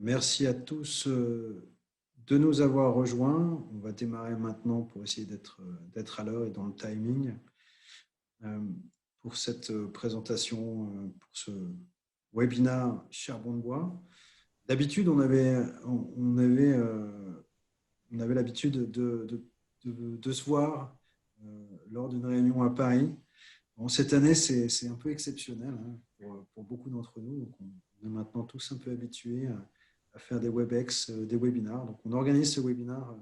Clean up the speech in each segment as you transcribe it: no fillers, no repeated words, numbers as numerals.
Merci à tous de nous avoir rejoints. On va démarrer maintenant pour essayer d'être à l'heure et dans le timing euh, pour cette présentation, pour ce webinaire Charbon de bois. D'habitude, on avait l'habitude de se voir lors d'une réunion à Paris. Bon, cette année, c'est un peu exceptionnel pour beaucoup d'entre nous. Donc on est maintenant tous un peu habitués à faire des WebEx, des webinars. Donc, on organise ce webinar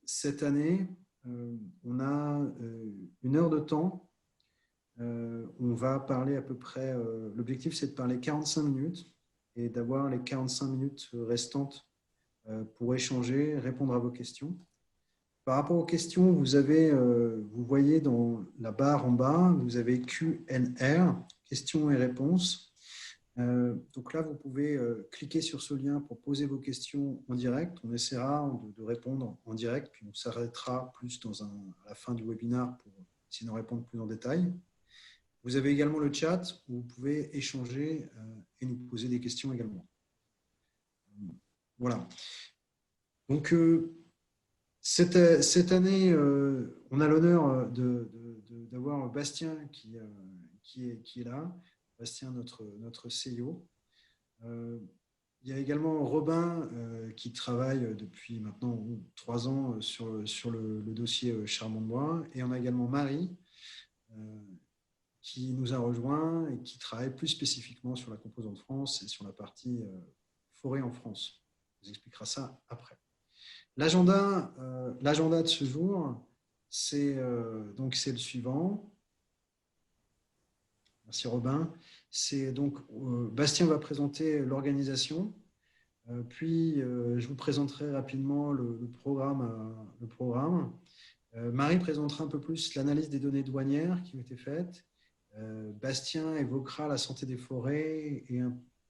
cette année. On a 1 heure de temps. On va parler à peu près, l'objectif, c'est de parler 45 minutes et d'avoir les 45 minutes restantes pour échanger, répondre à vos questions. Par rapport aux questions, vous voyez dans la barre en bas, vous avez Q&R, questions et réponses. Donc là, vous pouvez cliquer sur ce lien pour poser vos questions en direct. On essaiera de répondre en direct, puis on s'arrêtera plus à la fin du webinaire pour essayer d'en répondre plus en détail. Vous avez également le chat où vous pouvez échanger et nous poser des questions également. Voilà. Donc, cette année, on a l'honneur d'avoir Bastien qui est là. Bastien, notre CEO. Il y a également Robin qui travaille depuis maintenant 3 ans sur le dossier Charbon de bois. Et on a également Marie qui nous a rejoint et qui travaille plus spécifiquement sur la composante France et sur la partie forêt en France. On vous expliquera ça après. L'agenda de ce jour, c'est le suivant. Merci Robin. C'est donc Bastien va présenter l'organisation, puis je vous présenterai rapidement le programme. Marie présentera un peu plus l'analyse des données douanières qui ont été faites. Bastien évoquera la santé des forêts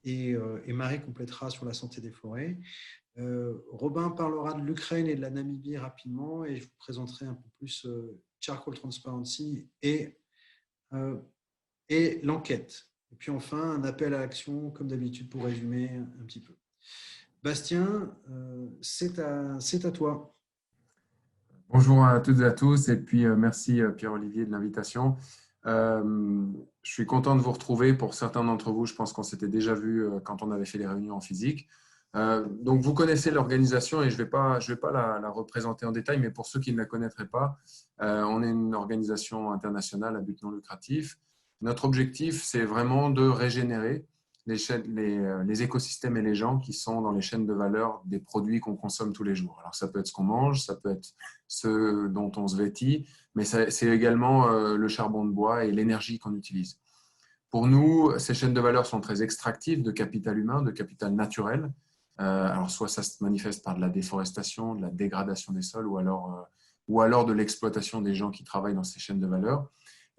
et Marie complétera sur la santé des forêts. Robin parlera de l'Ukraine et de la Namibie rapidement et je vous présenterai un peu plus Charcoal Transparency et l'enquête. Et puis enfin, un appel à l'action, comme d'habitude, pour résumer un petit peu. Bastien, c'est à toi. Bonjour à toutes et à tous, et puis merci Pierre-Olivier de l'invitation. Je suis content de vous retrouver. Pour certains d'entre vous, je pense qu'on s'était déjà vu quand on avait fait les réunions en physique. Donc, vous connaissez l'organisation et je vais pas la représenter en détail, mais pour ceux qui ne la connaîtraient pas, on est une organisation internationale à but non lucratif. Notre objectif, c'est vraiment de régénérer les écosystèmes et les gens qui sont dans les chaînes de valeur des produits qu'on consomme tous les jours. Alors, ça peut être ce qu'on mange, ça peut être ce dont on se vêtit, mais c'est également le charbon de bois et l'énergie qu'on utilise. Pour nous, ces chaînes de valeur sont très extractives de capital humain, de capital naturel. Alors, soit ça se manifeste par de la déforestation, de la dégradation des sols, ou alors de l'exploitation des gens qui travaillent dans ces chaînes de valeur.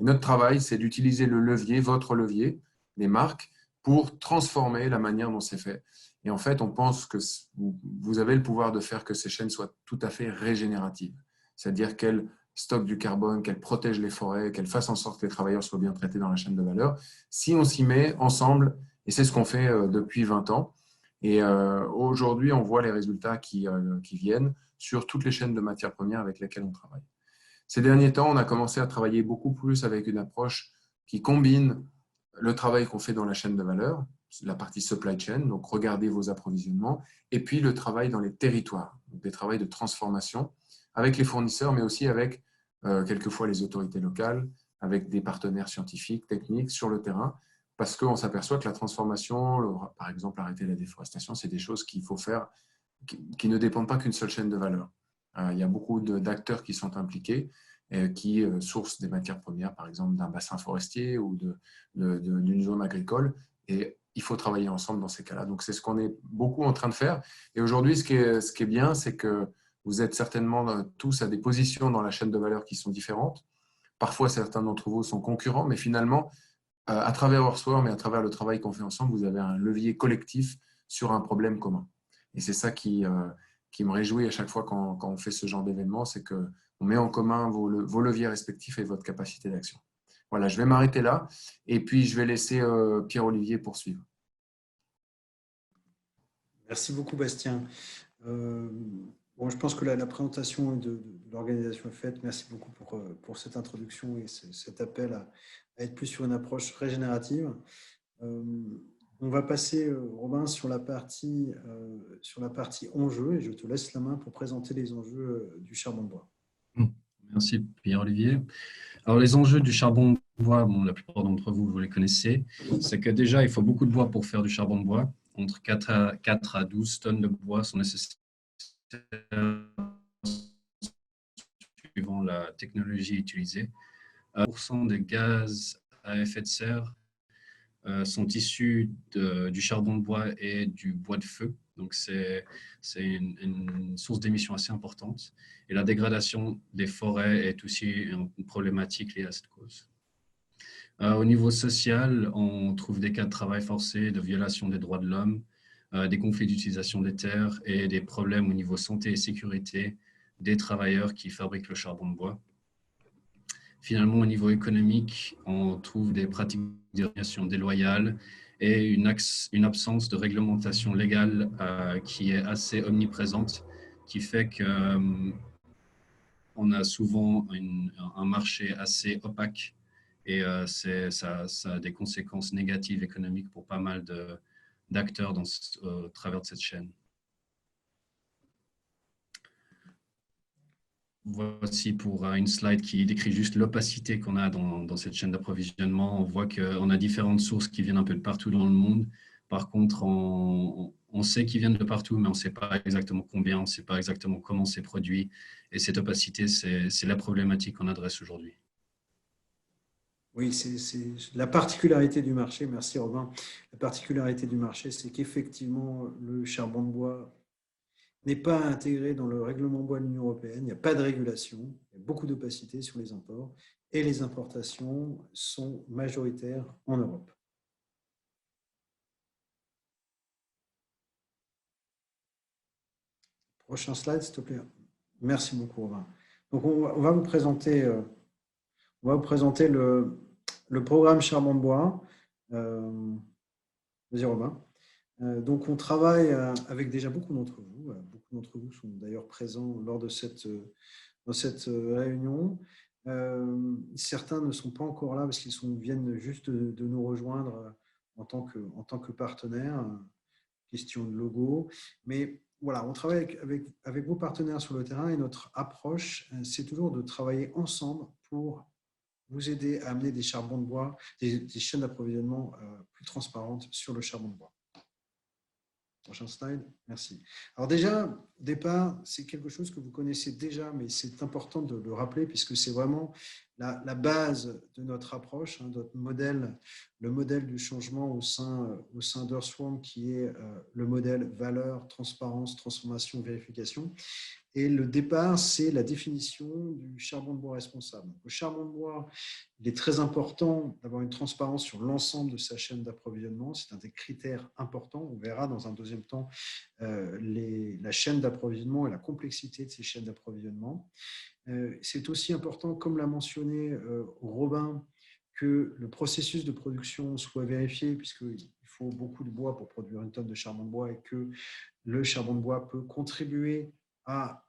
Et notre travail, c'est d'utiliser le levier, votre levier, les marques, pour transformer la manière dont c'est fait. Et en fait, on pense que vous avez le pouvoir de faire que ces chaînes soient tout à fait régénératives. C'est-à-dire qu'elles stockent du carbone, qu'elles protègent les forêts, qu'elles fassent en sorte que les travailleurs soient bien traités dans la chaîne de valeur. Si on s'y met ensemble, et c'est ce qu'on fait depuis 20 ans, et aujourd'hui, on voit les résultats qui viennent sur toutes les chaînes de matières premières avec lesquelles on travaille. Ces derniers temps, on a commencé à travailler beaucoup plus avec une approche qui combine le travail qu'on fait dans la chaîne de valeur, la partie supply chain, donc regardez vos approvisionnements, et puis le travail dans les territoires, donc des travaux de transformation avec les fournisseurs, mais aussi avec quelquefois les autorités locales, avec des partenaires scientifiques, techniques sur le terrain, parce qu'on s'aperçoit que la transformation, par exemple arrêter la déforestation, c'est des choses qu'il faut faire qui ne dépendent pas qu'une seule chaîne de valeur. Il y a beaucoup d'acteurs qui sont impliqués, qui sourcent des matières premières, par exemple d'un bassin forestier ou d'une zone agricole. Et il faut travailler ensemble dans ces cas-là. Donc, c'est ce qu'on est beaucoup en train de faire. Et aujourd'hui, ce qui est bien, c'est que vous êtes certainement tous à des positions dans la chaîne de valeur qui sont différentes. Parfois, certains d'entre vous sont concurrents, mais finalement, à travers Worksworm et à travers le travail qu'on fait ensemble, vous avez un levier collectif sur un problème commun. Et c'est ça qui me réjouit à chaque fois quand on fait ce genre d'événement, c'est qu'on met en commun vos leviers respectifs et votre capacité d'action. Voilà, je vais m'arrêter là et puis je vais laisser Pierre-Olivier poursuivre. Merci beaucoup, Bastien. Euh, bon, je pense que la présentation de l'organisation est faite. Merci beaucoup pour cette introduction et cet appel à être plus sur une approche régénérative. Euh, on va passer, Robin, sur la partie enjeux et je te laisse la main pour présenter les enjeux du charbon de bois. Merci Pierre-Olivier. Alors les enjeux du charbon de bois, bon, la plupart d'entre vous, vous les connaissez, c'est que déjà il faut beaucoup de bois pour faire du charbon de bois. Entre 4 à 12 tonnes de bois sont nécessaires suivant la technologie utilisée. 1% des gaz à effet de serre sont issus du charbon de bois et du bois de feu. Donc, c'est une source d'émissions assez importante. Et la dégradation des forêts est aussi une problématique liée à cette cause. Au niveau social, on trouve des cas de travail forcé, de violation des droits de l'homme, des conflits d'utilisation des terres et des problèmes au niveau santé et sécurité des travailleurs qui fabriquent le charbon de bois. Finalement, au niveau économique, on trouve des pratiques d'irrigation déloyales et une absence de réglementation légale qui est assez omniprésente, qui fait qu'on a souvent un marché assez opaque et ça a des conséquences négatives économiques pour pas mal d'acteurs au travers de cette chaîne. Voici pour une slide qui décrit juste l'opacité qu'on a dans cette chaîne d'approvisionnement. On voit qu'on a différentes sources qui viennent un peu de partout dans le monde. Par contre, on sait qu'ils viennent de partout, mais on ne sait pas exactement combien, on ne sait pas exactement comment c'est produit. Et cette opacité, c'est la problématique qu'on adresse aujourd'hui. Oui, c'est la particularité du marché. Merci Robin. La particularité du marché, c'est qu'effectivement, le charbon de bois n'est pas intégré dans le règlement bois de l'Union européenne. Il n'y a pas de régulation. Il y a beaucoup d'opacité sur les imports et les importations sont majoritaires en Europe. Prochain slide, s'il te plaît. Merci beaucoup, Robin. Donc, on va vous présenter, le programme charbon de bois. Vas-y, Robin. Donc, on travaille avec déjà beaucoup d'entre vous. Beaucoup d'entre vous sont d'ailleurs présents lors de cette réunion. Certains ne sont pas encore là parce qu'ils viennent juste de nous rejoindre en tant que partenaires. Question de logo. Mais voilà, on travaille avec vos partenaires sur le terrain et notre approche, c'est toujours de travailler ensemble pour vous aider à amener des charbons de bois, des chaînes d'approvisionnement plus transparentes sur le charbon de bois. Prochain slide, merci. Alors déjà, au départ, c'est quelque chose que vous connaissez déjà, mais c'est important de le rappeler puisque c'est vraiment la base de notre approche, notre modèle, le modèle du changement au sein d'Earthworm qui est le modèle valeur, transparence, transformation, vérification. Et le départ, c'est la définition du charbon de bois responsable. Le charbon de bois, il est très important d'avoir une transparence sur l'ensemble de sa chaîne d'approvisionnement. C'est un des critères importants. On verra dans un deuxième temps la chaîne d'approvisionnement et la complexité de ces chaînes d'approvisionnement. C'est aussi important, comme l'a mentionné Robin, que le processus de production soit vérifié, puisqu'il faut beaucoup de bois pour produire une tonne de charbon de bois et que le charbon de bois peut contribuer à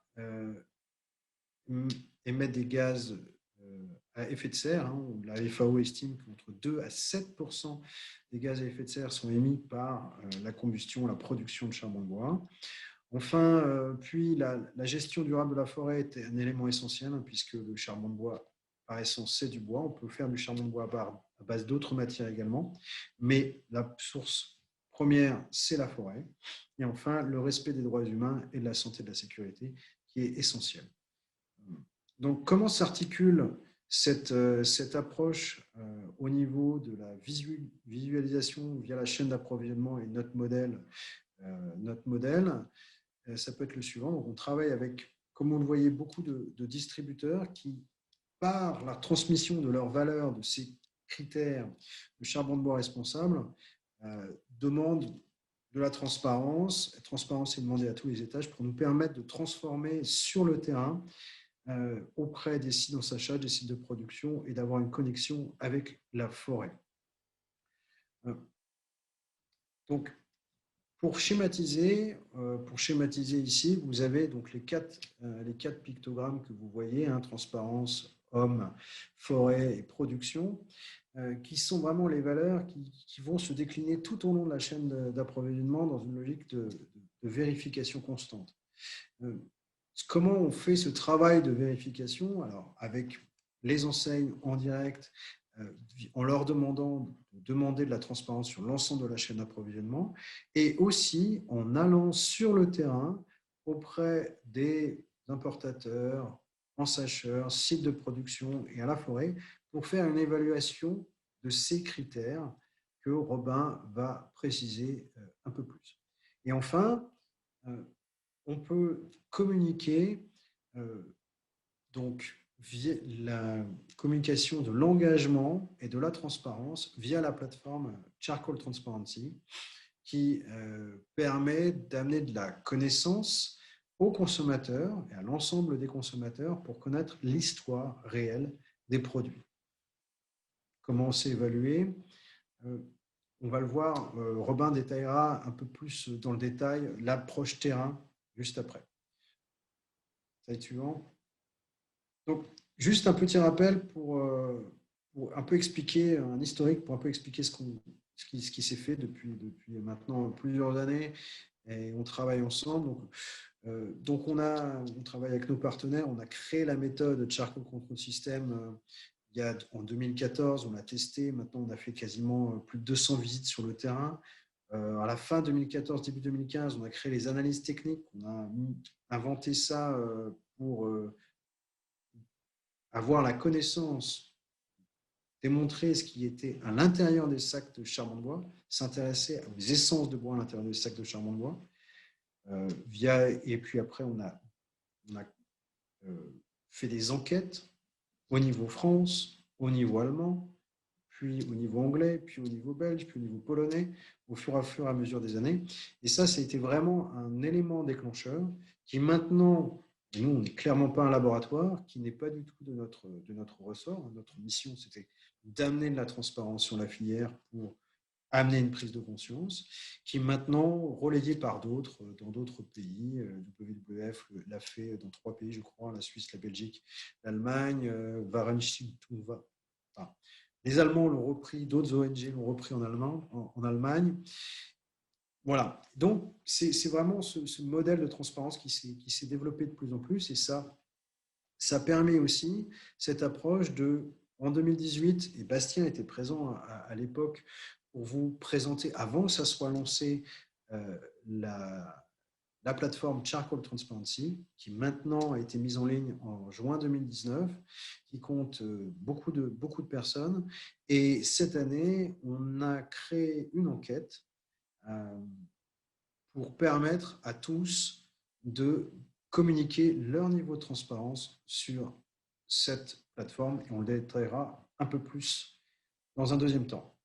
émettre des gaz à effet de serre. La FAO estime qu'entre 2 à 7% des gaz à effet de serre sont émis par la combustion, la production de charbon de bois. Enfin, puis la gestion durable de la forêt est un élément essentiel puisque le charbon de bois, par essence, c'est du bois. On peut faire du charbon de bois à base d'autres matières également, mais la source première, c'est la forêt. Et enfin, le respect des droits humains et de la santé et de la sécurité qui est essentiel. Donc, comment s'articule cette approche au niveau de la visualisation via la chaîne d'approvisionnement et notre modèle, ça peut être le suivant. Donc, on travaille avec, comme vous le voyez, beaucoup de distributeurs qui, par la transmission de leurs valeurs, de ces critères de charbon de bois responsable, demandent de la transparence. La transparence est demandée à tous les étages pour nous permettre de transformer sur le terrain auprès des sites d'ensachage, des sites de production et d'avoir une connexion avec la forêt. Donc, Pour schématiser ici, vous avez donc les quatre pictogrammes que vous voyez, hein, transparence, homme, forêt et production, qui sont vraiment les valeurs qui vont se décliner tout au long de la chaîne d'approvisionnement dans une logique de vérification constante. Comment on fait ce travail de vérification? Alors, avec les enseignes en direct, en leur demandant de demander de la transparence sur l'ensemble de la chaîne d'approvisionnement, et aussi en allant sur le terrain auprès des importateurs, ensacheurs, sites de production et à la forêt pour faire une évaluation de ces critères que Robin va préciser un peu plus. Et enfin, on peut communiquer donc via la communication de l'engagement et de la transparence via la plateforme Charcoal Transparency qui permet d'amener de la connaissance aux consommateurs et à l'ensemble des consommateurs pour connaître l'histoire réelle des produits. Comment c'est évalué? On va le voir, Robin détaillera un peu plus dans le détail l'approche terrain juste après. Slide suivant. Donc, juste un petit rappel pour un peu expliquer, un historique pour un peu expliquer ce qui s'est fait depuis maintenant plusieurs années et on travaille ensemble. Donc on travaille avec nos partenaires, on a créé la méthode Charcoal Control System en 2014, on l'a testé, maintenant on a fait quasiment plus de 200 visites sur le terrain. À la fin 2014, début 2015, on a créé les analyses techniques, on a inventé ça pour avoir la connaissance, démontrer ce qui était à l'intérieur des sacs de charbon de bois, s'intéresser aux essences de bois à l'intérieur des sacs de charbon de bois. Et puis après, on a fait des enquêtes au niveau France, au niveau allemand, puis au niveau anglais, puis au niveau belge, puis au niveau polonais, au fur et à mesure des années. Et ça a été vraiment un élément déclencheur qui maintenant, nous, on n'est clairement pas un laboratoire, qui n'est pas du tout de notre ressort. Notre mission, c'était d'amener de la transparence sur la filière pour amener une prise de conscience, qui est maintenant relayée par d'autres dans d'autres pays. WWF l'a fait dans 3 pays, je crois, la Suisse, la Belgique, l'Allemagne, les Allemands l'ont repris, d'autres ONG l'ont repris en Allemagne. Voilà, donc c'est vraiment ce modèle de transparence qui s'est développé de plus en plus et ça permet aussi cette approche en 2018, et Bastien était présent à l'époque pour vous présenter, avant que ça soit lancé, la plateforme Charcoal Transparency, qui maintenant a été mise en ligne en juin 2019, qui compte beaucoup de personnes. Et cette année, on a créé une enquête pour permettre à tous de communiquer leur niveau de transparence sur cette plateforme et on le détaillera un peu plus dans un deuxième temps.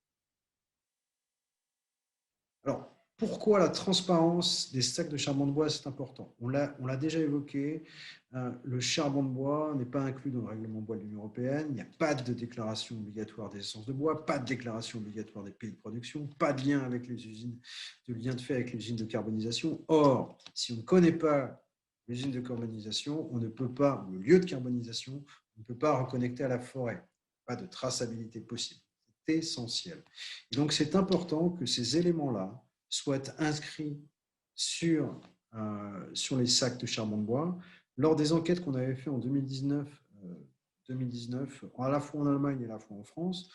Alors, pourquoi la transparence des sacs de charbon de bois, c'est important? On l'a déjà évoqué, le charbon de bois n'est pas inclus dans le règlement bois de l'Union européenne, il n'y a pas de déclaration obligatoire des essences de bois, pas de déclaration obligatoire des pays de production, pas de lien avec les usines, de lien de fait avec les usines de carbonisation. Or, si on ne connaît pas l'usine de carbonisation, on ne peut pas, ou le lieu de carbonisation, on ne peut pas reconnecter à la forêt. Pas de traçabilité possible. C'est essentiel. Et donc, c'est important que ces éléments-là soient inscrits sur les sacs de charbon de bois. Lors des enquêtes qu'on avait fait en 2019, à la fois en Allemagne et à la fois en France,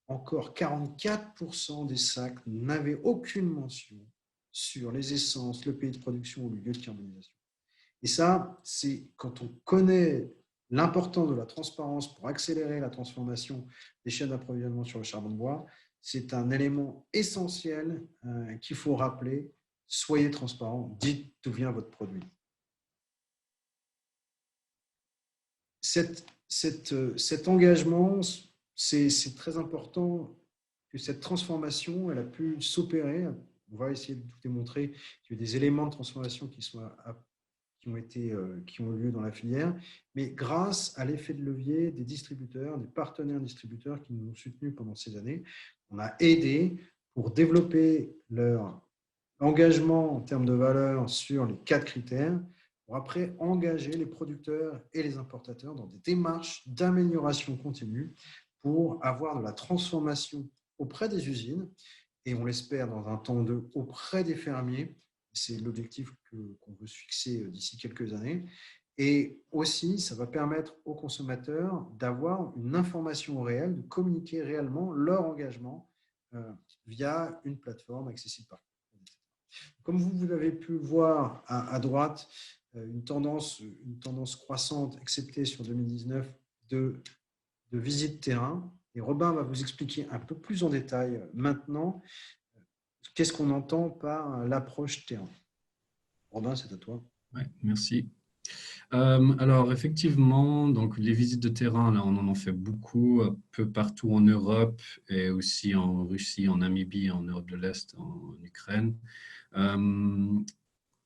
encore 44% des sacs n'avaient aucune mention sur les essences, le pays de production ou le lieu de carbonisation. Et ça, c'est quand on connaît l'importance de la transparence pour accélérer la transformation des chaînes d'approvisionnement sur le charbon de bois, c'est un élément essentiel qu'il faut rappeler. Soyez transparent, dites d'où vient votre produit. Cet engagement, c'est très important que cette transformation, elle a pu s'opérer. On va essayer de vous démontrer qu'il y a des éléments de transformation qui ont lieu dans la filière, mais grâce à l'effet de levier des distributeurs, des partenaires distributeurs qui nous ont soutenus pendant ces années, on a aidé pour développer leur engagement en termes de valeur sur les 4 critères, pour après engager les producteurs et les importateurs dans des démarches d'amélioration continue pour avoir de la transformation auprès des usines et on l'espère dans un temps auprès des fermiers. C'est l'objectif qu'on veut se fixer d'ici quelques années. Et aussi, ça va permettre aux consommateurs d'avoir une information réelle, de communiquer réellement leur engagement via une plateforme accessible par. Comme vous avez pu voir à droite, une tendance croissante, excepté sur 2019, de visite terrain. Et Robin va vous expliquer un peu plus en détail maintenant qu'est-ce qu'on entend par l'approche terrain. Robin, c'est à toi. Ouais, merci. Alors effectivement, donc les visites de terrain, là, on en fait beaucoup, un peu partout en Europe et aussi en Russie, en Namibie, en Europe de l'Est, en Ukraine.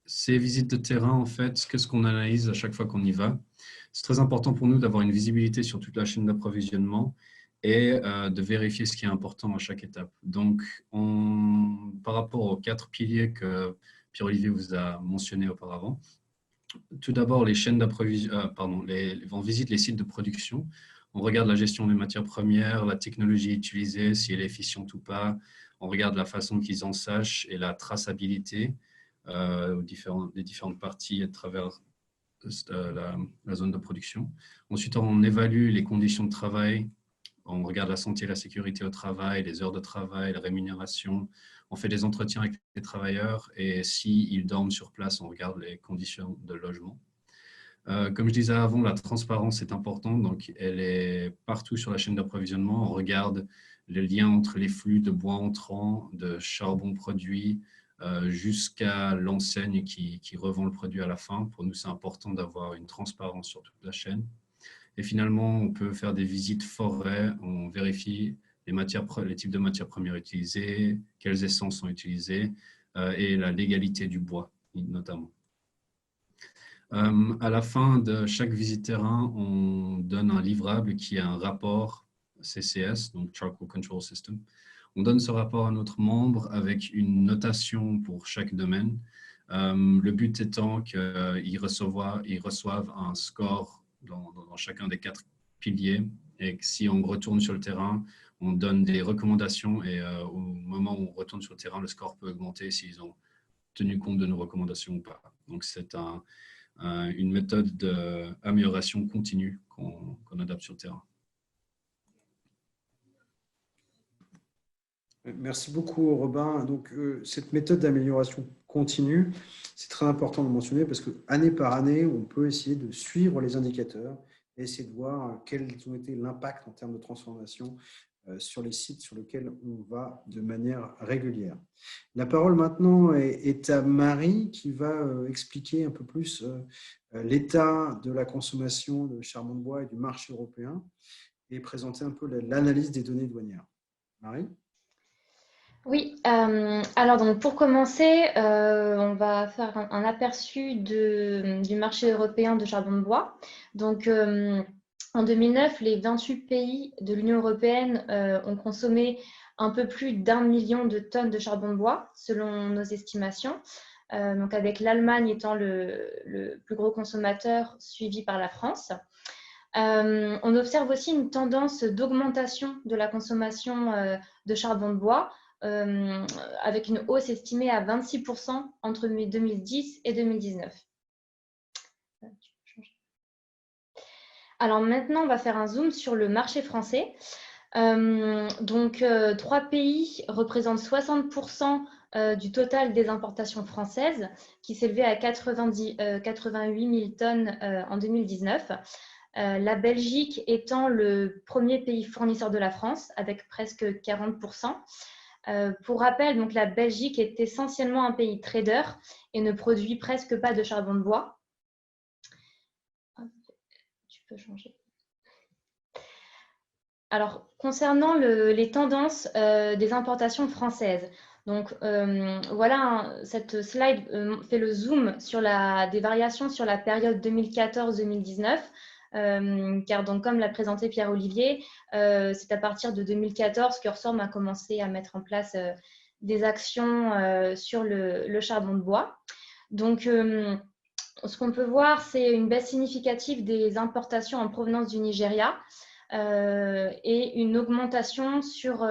Ces visites de terrain, en fait, qu'est-ce qu'on analyse à chaque fois qu'on y va? C'est très important pour nous d'avoir une visibilité sur toute la chaîne d'approvisionnement et de vérifier ce qui est important à chaque étape. Donc, par rapport aux 4 piliers que Pierre-Olivier vous a mentionnés auparavant, tout d'abord, les chaînes d'approvisionnement, on visite les sites de production, on regarde la gestion des matières premières, la technologie utilisée, si elle est efficiente ou pas, on regarde la façon qu'ils en sachent et la traçabilité des différentes parties à travers la zone de production. Ensuite, on évalue les conditions de travail, on regarde la santé et la sécurité au travail, les heures de travail, la rémunération. On fait des entretiens avec les travailleurs et s'ils dorment sur place, on regarde les conditions de logement. Comme je disais avant, la transparence est importante, donc elle est partout sur la chaîne d'approvisionnement. On regarde le lien entre les flux de bois entrant, de charbon produit, jusqu'à l'enseigne qui revend le produit à la fin. Pour nous, c'est important d'avoir une transparence sur toute la chaîne. Et finalement, on peut faire des visites forêt, on vérifie les types de matières premières utilisées, quelles essences sont utilisées et la légalité du bois, notamment. À la fin de chaque visite terrain, on donne un livrable qui est un rapport CCS, donc Charcoal Control System. On donne ce rapport à notre membre avec une notation pour chaque domaine. Le but étant qu'ils reçoivent un score dans chacun des 4 piliers et que si on retourne sur le terrain, on donne des recommandations et au moment où on retourne sur le terrain, le score peut augmenter s'ils ont tenu compte de nos recommandations ou pas. Donc, c'est une méthode d'amélioration continue qu'on adapte sur le terrain. Merci beaucoup, Robin. Donc, cette méthode d'amélioration continue, c'est très important de mentionner parce que année par année, on peut essayer de suivre les indicateurs et essayer de voir quels ont été l'impact en termes de transformation sur les sites sur lesquels on va de manière régulière. La parole maintenant est à Marie qui va expliquer un peu plus l'état de la consommation de charbon de bois et du marché européen et présenter un peu l'analyse des données douanières. Marie ? Oui, alors donc pour commencer, on va faire un aperçu du marché européen de charbon de bois. Donc en 2009, les 28 pays de l'Union européenne ont consommé un peu plus d'1 million de tonnes de charbon de bois, selon nos estimations. Donc avec l'Allemagne étant le plus gros consommateur, suivi par la France. On observe aussi une tendance d'augmentation de la consommation de charbon de bois, avec une hausse estimée à 26% entre 2010 et 2019. Alors maintenant, on va faire un zoom sur le marché français. Donc, 3 pays représentent 60% du total des importations françaises, qui s'élevait à 88 000 tonnes en 2019. La Belgique étant le premier pays fournisseur de la France, avec presque 40%. Pour rappel, donc, la Belgique est essentiellement un pays trader et ne produit presque pas de charbon de bois. Tu peux changer. Alors, concernant les tendances des importations françaises, donc voilà, cette slide fait le zoom sur des variations sur la période 2014-2019. Car donc, comme l'a présenté Pierre-Olivier, c'est à partir de 2014 que Ressorm a commencé à mettre en place des actions sur le charbon de bois. Donc, ce qu'on peut voir, c'est une baisse significative des importations en provenance du Nigeria et une augmentation sur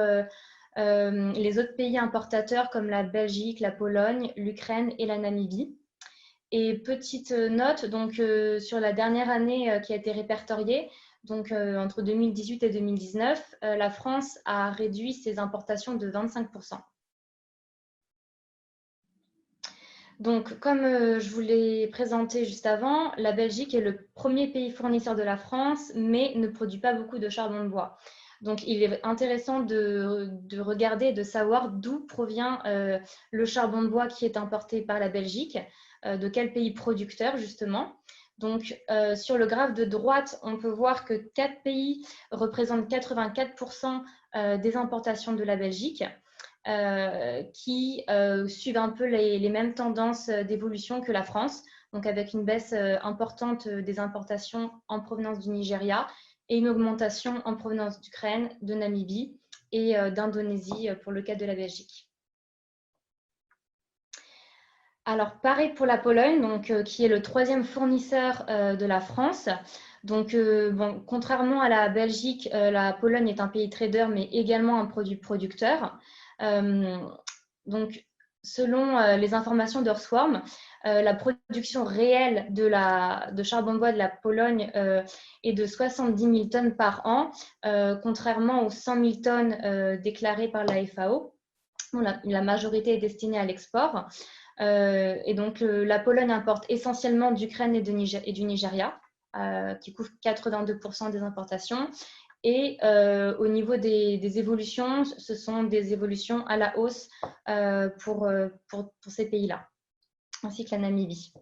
les autres pays importateurs comme la Belgique, la Pologne, l'Ukraine et la Namibie. Et petite note, donc, sur la dernière année qui a été répertoriée, donc entre 2018 et 2019, la France a réduit ses importations de 25%. Donc, comme je vous l'ai présenté juste avant, la Belgique est le premier pays fournisseur de la France, mais ne produit pas beaucoup de charbon de bois. Donc, il est intéressant de regarder et de savoir d'où provient le charbon de bois qui est importé par la Belgique, de quel pays producteur justement. Donc, sur le graphe de droite, on peut voir que 4 pays représentent 84% des importations de la Belgique. Qui suivent un peu les mêmes tendances d'évolution que la France, donc avec une baisse importante des importations en provenance du Nigeria et une augmentation en provenance d'Ukraine, de Namibie et d'Indonésie pour le cas de la Belgique. Alors, pareil pour la Pologne, donc, qui est le 3e fournisseur de la France. Donc, bon, contrairement à la Belgique, la Pologne est un pays trader, mais également un produit producteur. Donc, selon les informations d'Earthworm, la production réelle de charbon de bois de la Pologne est de 70 000 tonnes par an, contrairement aux 100 000 tonnes déclarées par la FAO. Bon, la majorité est destinée à l'export. Et donc, la Pologne importe essentiellement d'Ukraine et du Nigeria, qui couvrent 82% des importations. Et au niveau des évolutions, ce sont des évolutions à la hausse pour ces pays-là, ainsi que la Namibie.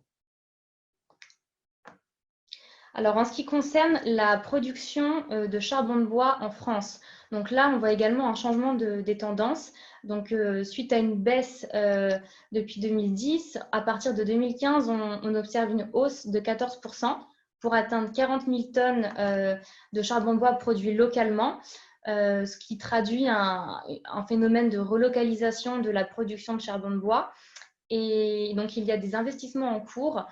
Alors, en ce qui concerne la production de charbon de bois en France, donc là, on voit également un changement des tendances. Donc, suite à une baisse depuis 2010, à partir de 2015, on observe une hausse de 14%. Pour atteindre 40 000 tonnes de charbon de bois produit localement, ce qui traduit un phénomène de relocalisation de la production de charbon de bois. Et donc, il y a des investissements en cours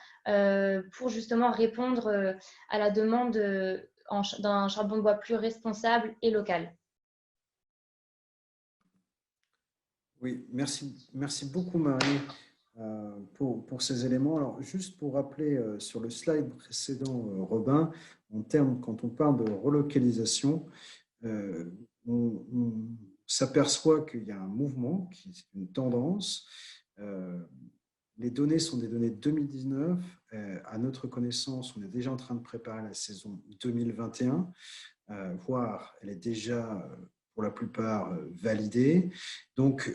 pour justement répondre à la demande d'un charbon de bois plus responsable et local. Oui, merci beaucoup Marie pour ces éléments. Alors, juste pour rappeler sur le slide précédent, Robin, quand on parle de relocalisation, on s'aperçoit qu'il y a un mouvement, qui est une tendance. Les données sont des données de 2019. À notre connaissance, on est déjà en train de préparer la saison 2021, voire elle est déjà pour la plupart validée. Donc,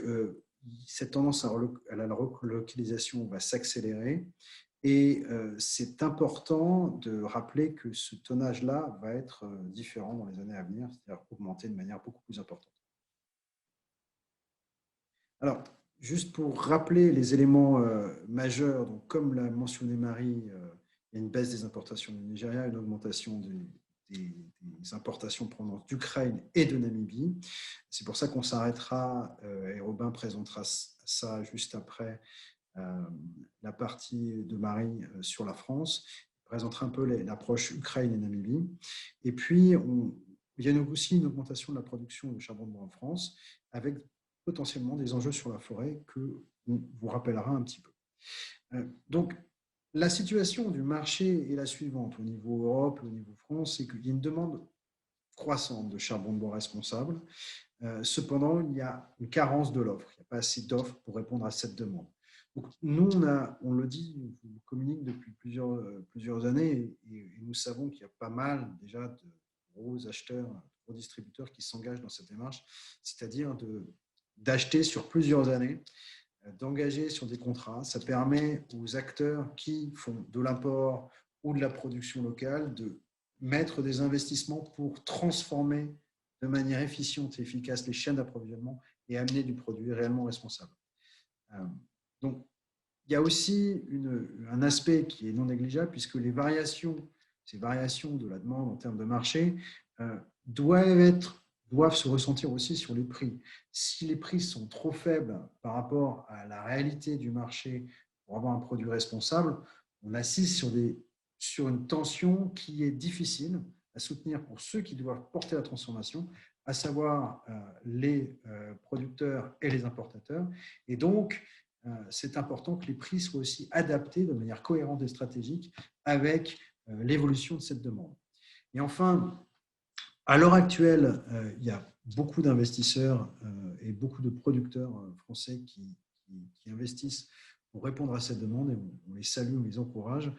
cette tendance à la relocalisation va s'accélérer. Et c'est important de rappeler que ce tonnage-là va être différent dans les années à venir, c'est-à-dire augmenter de manière beaucoup plus importante. Alors, juste pour rappeler les éléments majeurs, donc comme l'a mentionné Marie, il y a une baisse des importations du Nigeria, une augmentation des importations provenant d'Ukraine et de Namibie. C'est pour ça qu'on s'arrêtera, et Robin présentera ça juste après la partie de Marie sur la France. Il présentera un peu l'approche Ukraine et Namibie. Et puis, il y a aussi une augmentation de la production de charbon de bois en France, avec potentiellement des enjeux sur la forêt que on vous rappellera un petit peu. Donc, la situation du marché est la suivante au niveau Europe, au niveau France, c'est qu'il y a une demande croissante de charbon de bois responsable. Cependant, il y a une carence de l'offre. Il n'y a pas assez d'offres pour répondre à cette demande. Donc, nous, on le dit, on communique depuis plusieurs années et nous savons qu'il y a pas mal déjà de gros acheteurs, de gros distributeurs qui s'engagent dans cette démarche, c'est-à-dire d'acheter sur plusieurs années, d'engager sur des contrats. Ça permet aux acteurs qui font de l'import ou de la production locale de mettre des investissements pour transformer de manière efficiente et efficace les chaînes d'approvisionnement et amener du produit réellement responsable. Donc, il y a aussi un aspect qui est non négligeable puisque ces variations de la demande en termes de marché doivent être doivent se ressentir aussi sur les prix. Si les prix sont trop faibles par rapport à la réalité du marché pour avoir un produit responsable, on assiste sur une tension qui est difficile à soutenir pour ceux qui doivent porter la transformation, à savoir les producteurs et les importateurs. Et donc, c'est important que les prix soient aussi adaptés de manière cohérente et stratégique avec l'évolution de cette demande. Et enfin, à l'heure actuelle, il y a beaucoup d'investisseurs et beaucoup de producteurs français qui investissent pour répondre à cette demande et on les salue, on les encourage.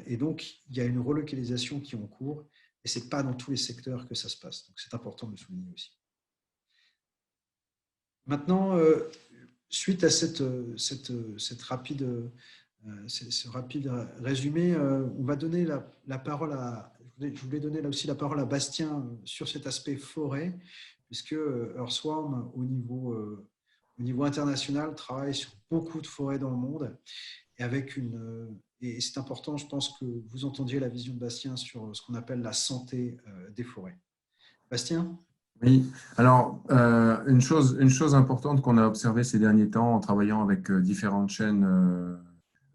Et donc, il y a une relocalisation qui est en cours et ce n'est pas dans tous les secteurs que ça se passe. Donc, c'est important de le souligner aussi. Maintenant, suite à ce rapide résumé, on va donner la parole à… Je voulais donner là aussi la parole à Bastien sur cet aspect forêt, puisque Earthworm, au niveau international, travaille sur beaucoup de forêts dans le monde. Et c'est important, je pense, que vous entendiez la vision de Bastien sur ce qu'on appelle la santé des forêts. Bastien ? Oui, alors une chose importante qu'on a observée ces derniers temps en travaillant avec différentes chaînes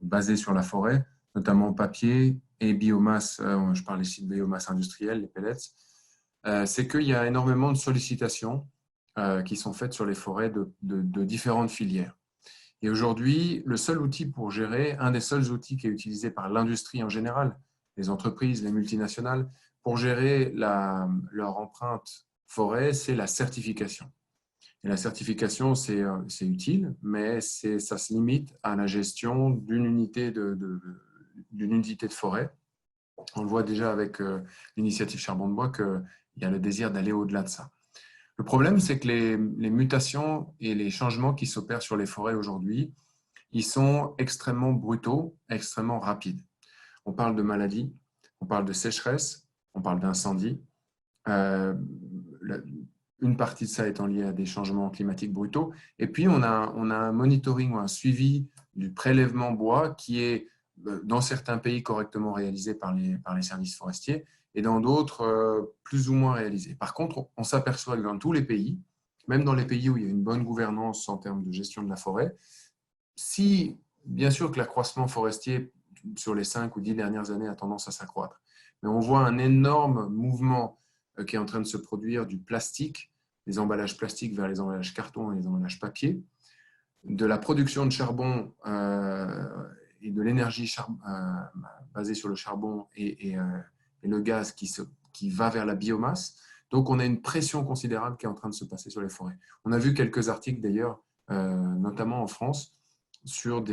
basées sur la forêt, notamment papier et biomasse, je parle ici de biomasse industrielle, les pellets, c'est qu'il y a énormément de sollicitations qui sont faites sur les forêts de différentes filières. Et aujourd'hui, le seul outil pour gérer, un des seuls outils qui est utilisé par l'industrie en général, les entreprises, les multinationales, pour gérer leur empreinte forêt, c'est la certification. Et la certification, c'est utile, mais ça se limite à la gestion d'une unité de forêt. On le voit déjà avec l'initiative Charbon de Bois qu'il y a le désir d'aller au-delà de ça. Le problème, c'est que les mutations et les changements qui s'opèrent sur les forêts aujourd'hui, ils sont extrêmement brutaux, extrêmement rapides. On parle de maladies, on parle de sécheresse, on parle d'incendie. Une partie de ça étant liée à des changements climatiques brutaux. Et puis, on a un monitoring ou un suivi du prélèvement bois qui est, dans certains pays, correctement réalisé par les services forestiers et dans d'autres, plus ou moins réalisé. Par contre, on s'aperçoit que dans tous les pays, même dans les pays où il y a une bonne gouvernance en termes de gestion de la forêt, si, bien sûr que l'accroissement forestier sur les 5 ou 10 dernières années a tendance à s'accroître, mais on voit un énorme mouvement qui est en train de se produire du plastique, des emballages plastiques vers les emballages carton et les emballages papier, de la production de charbon et de l'énergie basée sur le charbon et le gaz qui va vers la biomasse. Donc, on a une pression considérable qui est en train de se passer sur les forêts. On a vu quelques articles d'ailleurs, notamment en France, sur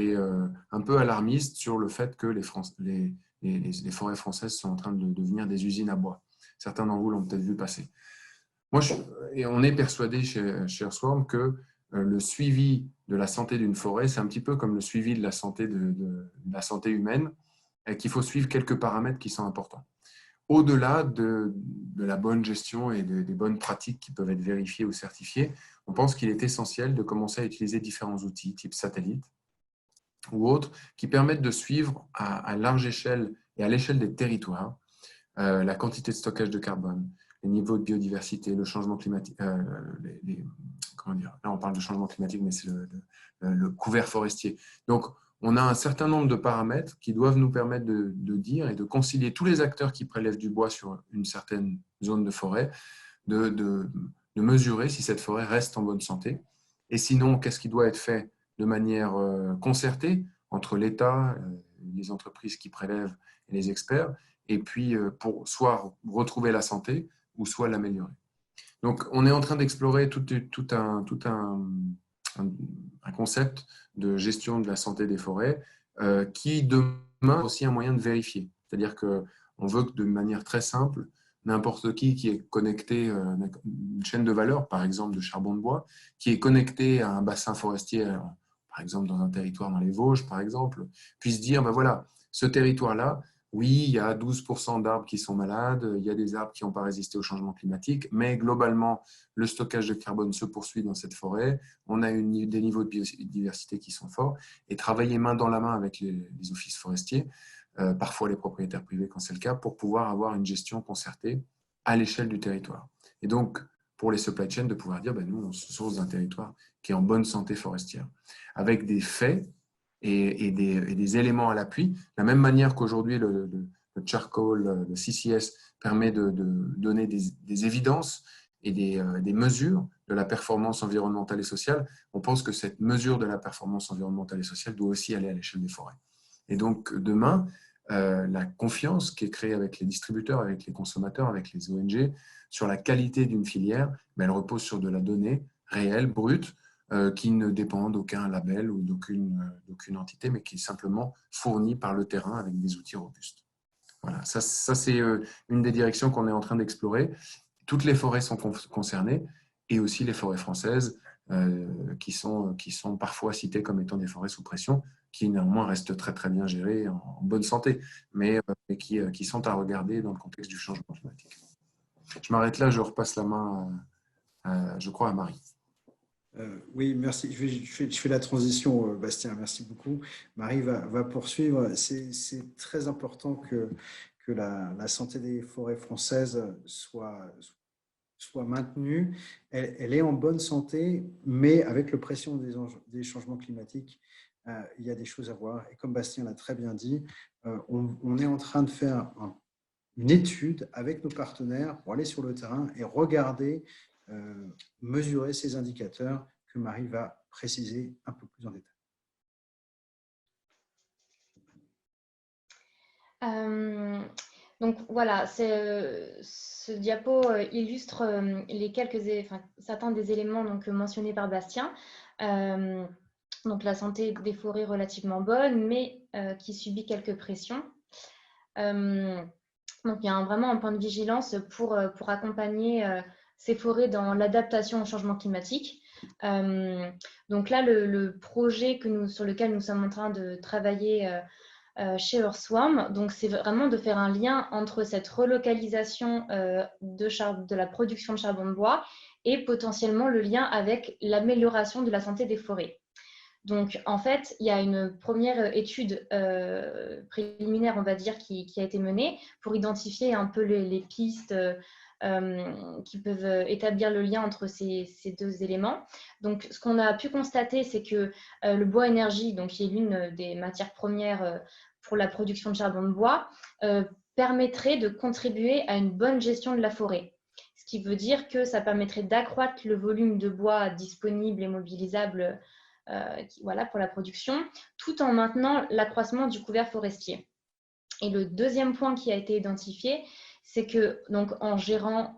un peu alarmistes sur le fait que les forêts françaises sont en train de devenir des usines à bois. Certains d'entre vous l'ont peut-être vu passer. Et on est persuadé chez Earthworm que le suivi de la santé d'une forêt, c'est un petit peu comme le suivi de la santé, de la santé humaine, et qu'il faut suivre quelques paramètres qui sont importants. Au-delà de la bonne gestion et des bonnes pratiques qui peuvent être vérifiées ou certifiées, on pense qu'il est essentiel de commencer à utiliser différents outils, type satellite ou autres, qui permettent de suivre à large échelle et à l'échelle des territoires la quantité de stockage de carbone, les niveaux de biodiversité, le changement climatique, comment dire, là on parle de changement climatique, mais c'est le couvert forestier. Donc, on a un certain nombre de paramètres qui doivent nous permettre de dire et de concilier tous les acteurs qui prélèvent du bois sur une certaine zone de forêt, de mesurer si cette forêt reste en bonne santé. Et sinon, qu'est-ce qui doit être fait de manière concertée entre l'État, les entreprises qui prélèvent et les experts, et puis pour soit retrouver la santé ou soit l'améliorer. Donc, on est en train d'explorer tout un concept de gestion de la santé des forêts qui demain aussi un moyen de vérifier. C'est-à-dire qu'on veut que de manière très simple, n'importe qui est connecté à une chaîne de valeur, par exemple de charbon de bois, qui est connecté à un bassin forestier, par exemple dans un territoire dans les Vosges, par exemple, puisse dire, ben voilà, ce territoire-là, oui, il y a 12% d'arbres qui sont malades, il y a des arbres qui n'ont pas résisté au changement climatique, mais globalement, le stockage de carbone se poursuit dans cette forêt, on a des niveaux de biodiversité qui sont forts, et travailler main dans la main avec les offices forestiers, parfois les propriétaires privés quand c'est le cas, pour pouvoir avoir une gestion concertée à l'échelle du territoire. Et donc, pour les supply chains de pouvoir dire nous, on se source d'un territoire qui est en bonne santé forestière, avec des faits et des éléments à l'appui. De la même manière qu'aujourd'hui, le charcoal, le CCS, permet de donner des évidences et des mesures de la performance environnementale et sociale, on pense que cette mesure de la performance environnementale et sociale doit aussi aller à l'échelle des forêts. Et donc, demain, la confiance qui est créée avec les distributeurs, avec les consommateurs, avec les ONG, sur la qualité d'une filière, elle repose sur de la donnée réelle, brute, qui ne dépend d'aucun label ou d'aucune entité, mais qui est simplement fournie par le terrain avec des outils robustes. Voilà, ça c'est une des directions qu'on est en train d'explorer. Toutes les forêts sont concernées, et aussi les forêts françaises, qui sont parfois citées comme étant des forêts sous pression, qui néanmoins restent très très bien gérées, en bonne santé, mais qui sont à regarder dans le contexte du changement climatique. Je m'arrête là, je repasse la main, je crois, à Marie. Oui, merci. Je fais la transition, Bastien. Merci beaucoup. Marie va poursuivre. C'est très important que la santé des forêts françaises soit maintenue. Elle est en bonne santé, mais avec la pression des changements climatiques, il y a des choses à voir. Et comme Bastien l'a très bien dit, on est en train de faire une étude avec nos partenaires pour aller sur le terrain et regarder, mesurer ces indicateurs que Marie va préciser un peu plus en détail. Donc voilà, ce diapo illustre certains des éléments mentionnés par Bastien. Donc la santé des forêts relativement bonne, mais qui subit quelques pressions. Donc il y a vraiment un point de vigilance pour accompagner ces forêts dans l'adaptation au changement climatique. Donc là, le projet sur lequel nous sommes en train de travailler chez Earthworm, donc c'est vraiment de faire un lien entre cette relocalisation de la production de charbon de bois et potentiellement le lien avec l'amélioration de la santé des forêts. Donc, en fait, il y a une première étude préliminaire, on va dire, qui a été menée pour identifier un peu les pistes qui peuvent établir le lien entre ces deux éléments. Donc, ce qu'on a pu constater, c'est que le bois énergie, donc, qui est l'une des matières premières pour la production de charbon de bois, permettrait de contribuer à une bonne gestion de la forêt. Ce qui veut dire que ça permettrait d'accroître le volume de bois disponible et mobilisable pour la production, tout en maintenant l'accroissement du couvert forestier. Et le deuxième point qui a été identifié, c'est que donc, en gérant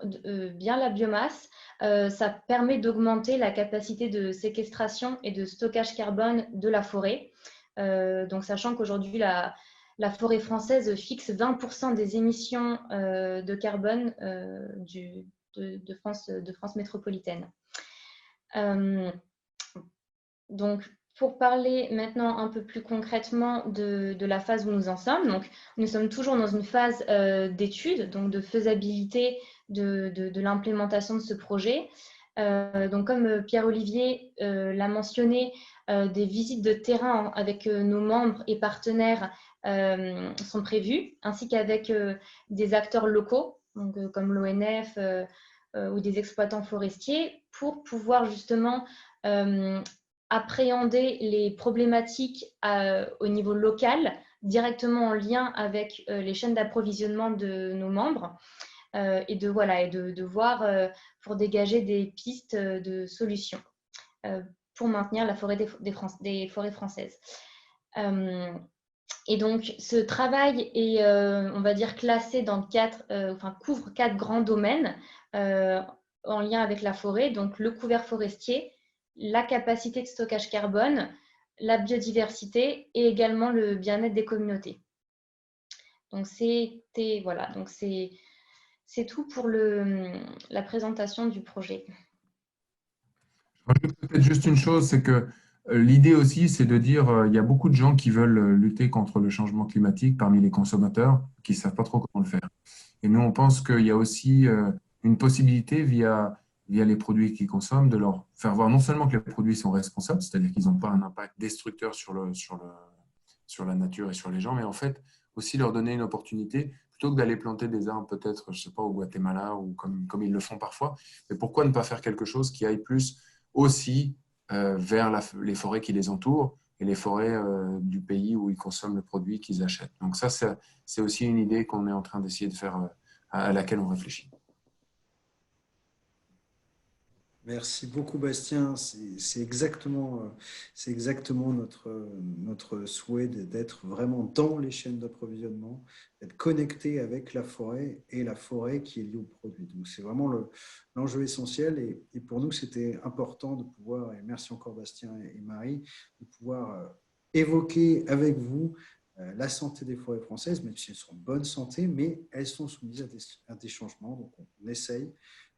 bien la biomasse, ça permet d'augmenter la capacité de séquestration et de stockage carbone de la forêt. Donc, sachant qu'aujourd'hui, la forêt française fixe 20% des émissions de carbone de France métropolitaine. Donc, pour parler maintenant un peu plus concrètement de la phase où nous en sommes, donc, nous sommes toujours dans une phase d'étude, donc de faisabilité de l'implémentation de ce projet. Donc, comme Pierre-Olivier l'a mentionné, des visites de terrain avec nos membres et partenaires sont prévues, ainsi qu'avec des acteurs locaux, donc, comme l'ONF ou des exploitants forestiers, pour pouvoir justement appréhender les problématiques au niveau local, directement en lien avec les chaînes d'approvisionnement de nos membres, et de voir pour dégager des pistes de solutions pour maintenir la forêt des forêts françaises. Et donc, ce travail est, on va dire, classé dans couvre 4 grands domaines en lien avec la forêt, donc le couvert forestier, la capacité de stockage carbone, la biodiversité et également le bien-être des communautés. Donc, c'est tout pour la présentation du projet. Je rajoute peut-être juste une chose, c'est que l'idée aussi, c'est de dire il y a beaucoup de gens qui veulent lutter contre le changement climatique parmi les consommateurs qui ne savent pas trop comment le faire. Et nous, on pense qu'il y a aussi une possibilité via les produits qu'ils consomment de leur faire voir non seulement que les produits sont responsables, c'est-à-dire qu'ils n'ont pas un impact destructeur sur la nature et sur les gens, mais en fait aussi leur donner une opportunité plutôt que d'aller planter des arbres peut-être, je ne sais pas, au Guatemala ou comme ils le font parfois, mais pourquoi ne pas faire quelque chose qui aille plus aussi vers les forêts qui les entourent et les forêts du pays où ils consomment le produit qu'ils achètent. Donc ça, c'est aussi une idée qu'on est en train d'essayer de faire, à laquelle on réfléchit. Merci beaucoup, Bastien. C'est exactement notre souhait d'être vraiment dans les chaînes d'approvisionnement, d'être connecté avec la forêt et la forêt qui est liée au produit. Donc, c'est vraiment l'enjeu essentiel. Et pour nous, c'était important de pouvoir, et merci encore Bastien et Marie, de pouvoir évoquer avec vous la santé des forêts françaises, même si elles sont en bonne santé, mais elles sont soumises à des changements. Donc, on essaye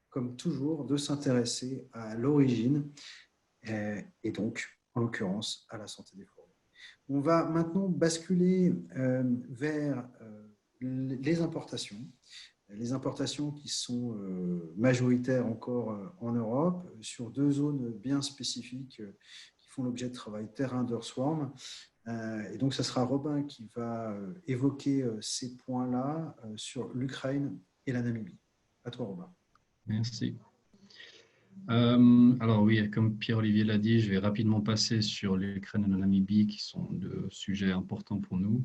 comme toujours, de s'intéresser à l'origine et donc, en l'occurrence, à la santé des forêts. On va maintenant basculer vers les importations. Les importations qui sont majoritaires encore en Europe, sur deux zones bien spécifiques qui font l'objet de travail terrain d'Earthworm. Et donc, ce sera Robin qui va évoquer ces points-là sur l'Ukraine et la Namibie. À toi, Robin. Merci. Alors oui, comme Pierre-Olivier l'a dit, je vais rapidement passer sur l'Ukraine et la Namibie, qui sont deux sujets importants pour nous.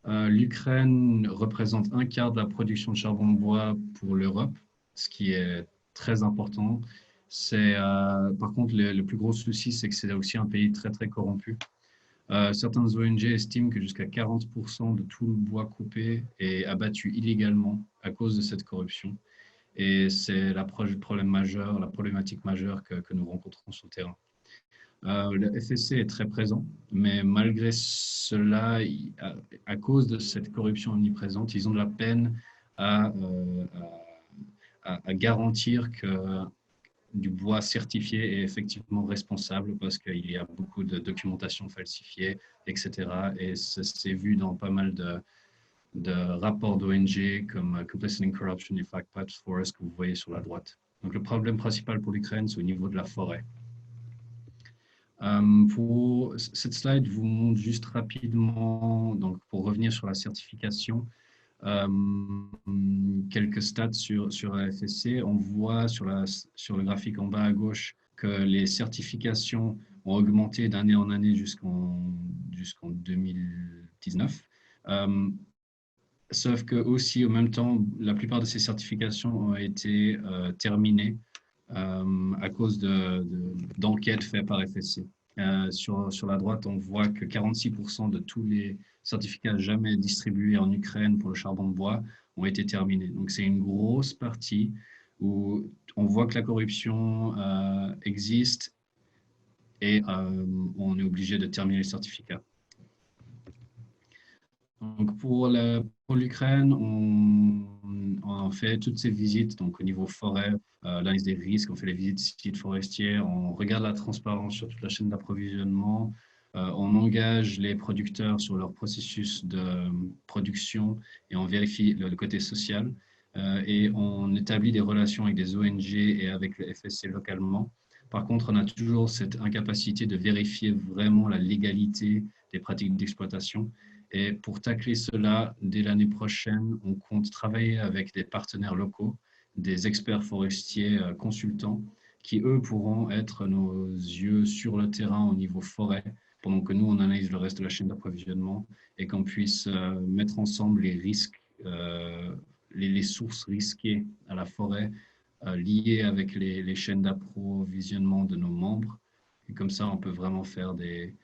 L'Ukraine représente un quart de la production de charbon de bois pour l'Europe, ce qui est très important. Par contre, le plus gros souci, c'est que c'est aussi un pays très, très corrompu. Certaines ONG estiment que jusqu'à 40% de tout le bois coupé est abattu illégalement à cause de cette corruption. Et c'est la problématique majeure que nous rencontrons sur le terrain. Le FSC est très présent, mais malgré cela, à cause de cette corruption omniprésente, ils ont de la peine à garantir que du bois certifié est effectivement responsable parce qu'il y a beaucoup de documentation falsifiée, etc. Et c'est vu dans pas mal de rapports d'ONG comme Complicity in Corruption et Fact Patch Forest que vous voyez sur la droite. Donc le problème principal pour l'Ukraine, c'est au niveau de la forêt. Pour cette slide vous montre juste rapidement, donc pour revenir sur la certification, quelques stats sur la FSC. On voit sur le graphique en bas à gauche que les certifications ont augmenté d'année en année jusqu'en 2019. Sauf que aussi, au même temps, la plupart de ces certifications ont été terminées à cause d'enquêtes faites par FSC. Sur la droite, on voit que 46% de tous les certificats jamais distribués en Ukraine pour le charbon de bois ont été terminés. Donc, c'est une grosse partie où on voit que la corruption existe et on est obligé de terminer les certificats. Donc pour l'Ukraine, on fait toutes ces visites donc au niveau forêt, l'analyse des risques, on fait les visites sites forestiers, on regarde la transparence sur toute la chaîne d'approvisionnement, on engage les producteurs sur leur processus de production et on vérifie le côté social et on établit des relations avec des ONG et avec le FSC localement. Par contre, on a toujours cette incapacité de vérifier vraiment la légalité des pratiques d'exploitation. Et pour tacler cela, dès l'année prochaine, on compte travailler avec des partenaires locaux, des experts forestiers consultants, qui eux pourront être nos yeux sur le terrain au niveau forêt, pendant que nous, on analyse le reste de la chaîne d'approvisionnement et qu'on puisse mettre ensemble les risques, les sources risquées à la forêt liées avec les chaînes d'approvisionnement de nos membres. Et comme ça, on peut vraiment faire des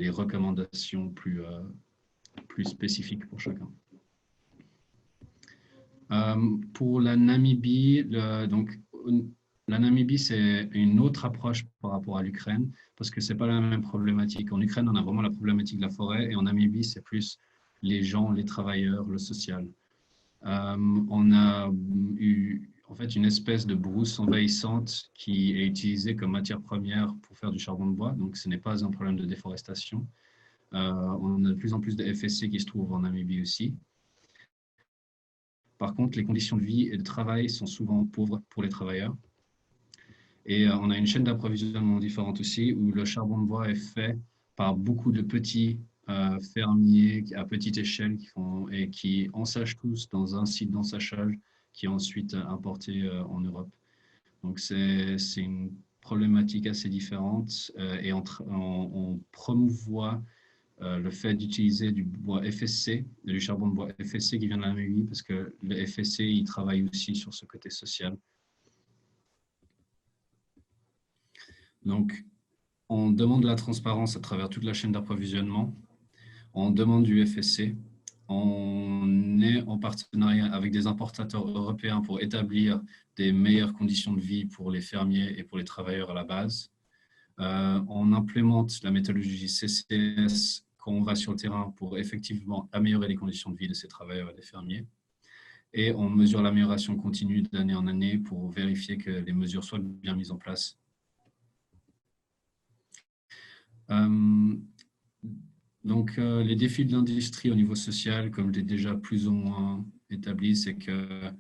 recommandations plus spécifiques pour chacun. Pour la Namibie, la Namibie, c'est une autre approche par rapport à l'Ukraine parce que ce n'est pas la même problématique. En Ukraine, on a vraiment la problématique de la forêt et en Namibie, c'est plus les gens, les travailleurs, le social. On a eu en fait une espèce de brousse envahissante qui est utilisée comme matière première pour faire du charbon de bois, donc ce n'est pas un problème de déforestation. On a de plus en plus de FSC qui se trouvent en Namibie aussi. Par contre, les conditions de vie et de travail sont souvent pauvres pour les travailleurs. Et on a une chaîne d'approvisionnement différente aussi, où le charbon de bois est fait par beaucoup de petits fermiers à petite échelle qui ensachent tous dans un site d'ensachage qui est ensuite importé en Europe. Donc, c'est une problématique assez différente et on promouvoit le fait d'utiliser du bois FSC, du charbon de bois FSC qui vient de la Namibie, parce que le FSC, il travaille aussi sur ce côté social. Donc, on demande de la transparence à travers toute la chaîne d'approvisionnement. On demande du FSC. On est en partenariat avec des importateurs européens pour établir des meilleures conditions de vie pour les fermiers et pour les travailleurs à la base. On implémente la méthodologie CCS quand on va sur le terrain pour effectivement améliorer les conditions de vie de ces travailleurs et des fermiers. Et on mesure l'amélioration continue d'année en année pour vérifier que les mesures soient bien mises en place. Donc, les défis de l'industrie au niveau social, comme je l'ai déjà plus ou moins établi, c'est qu'il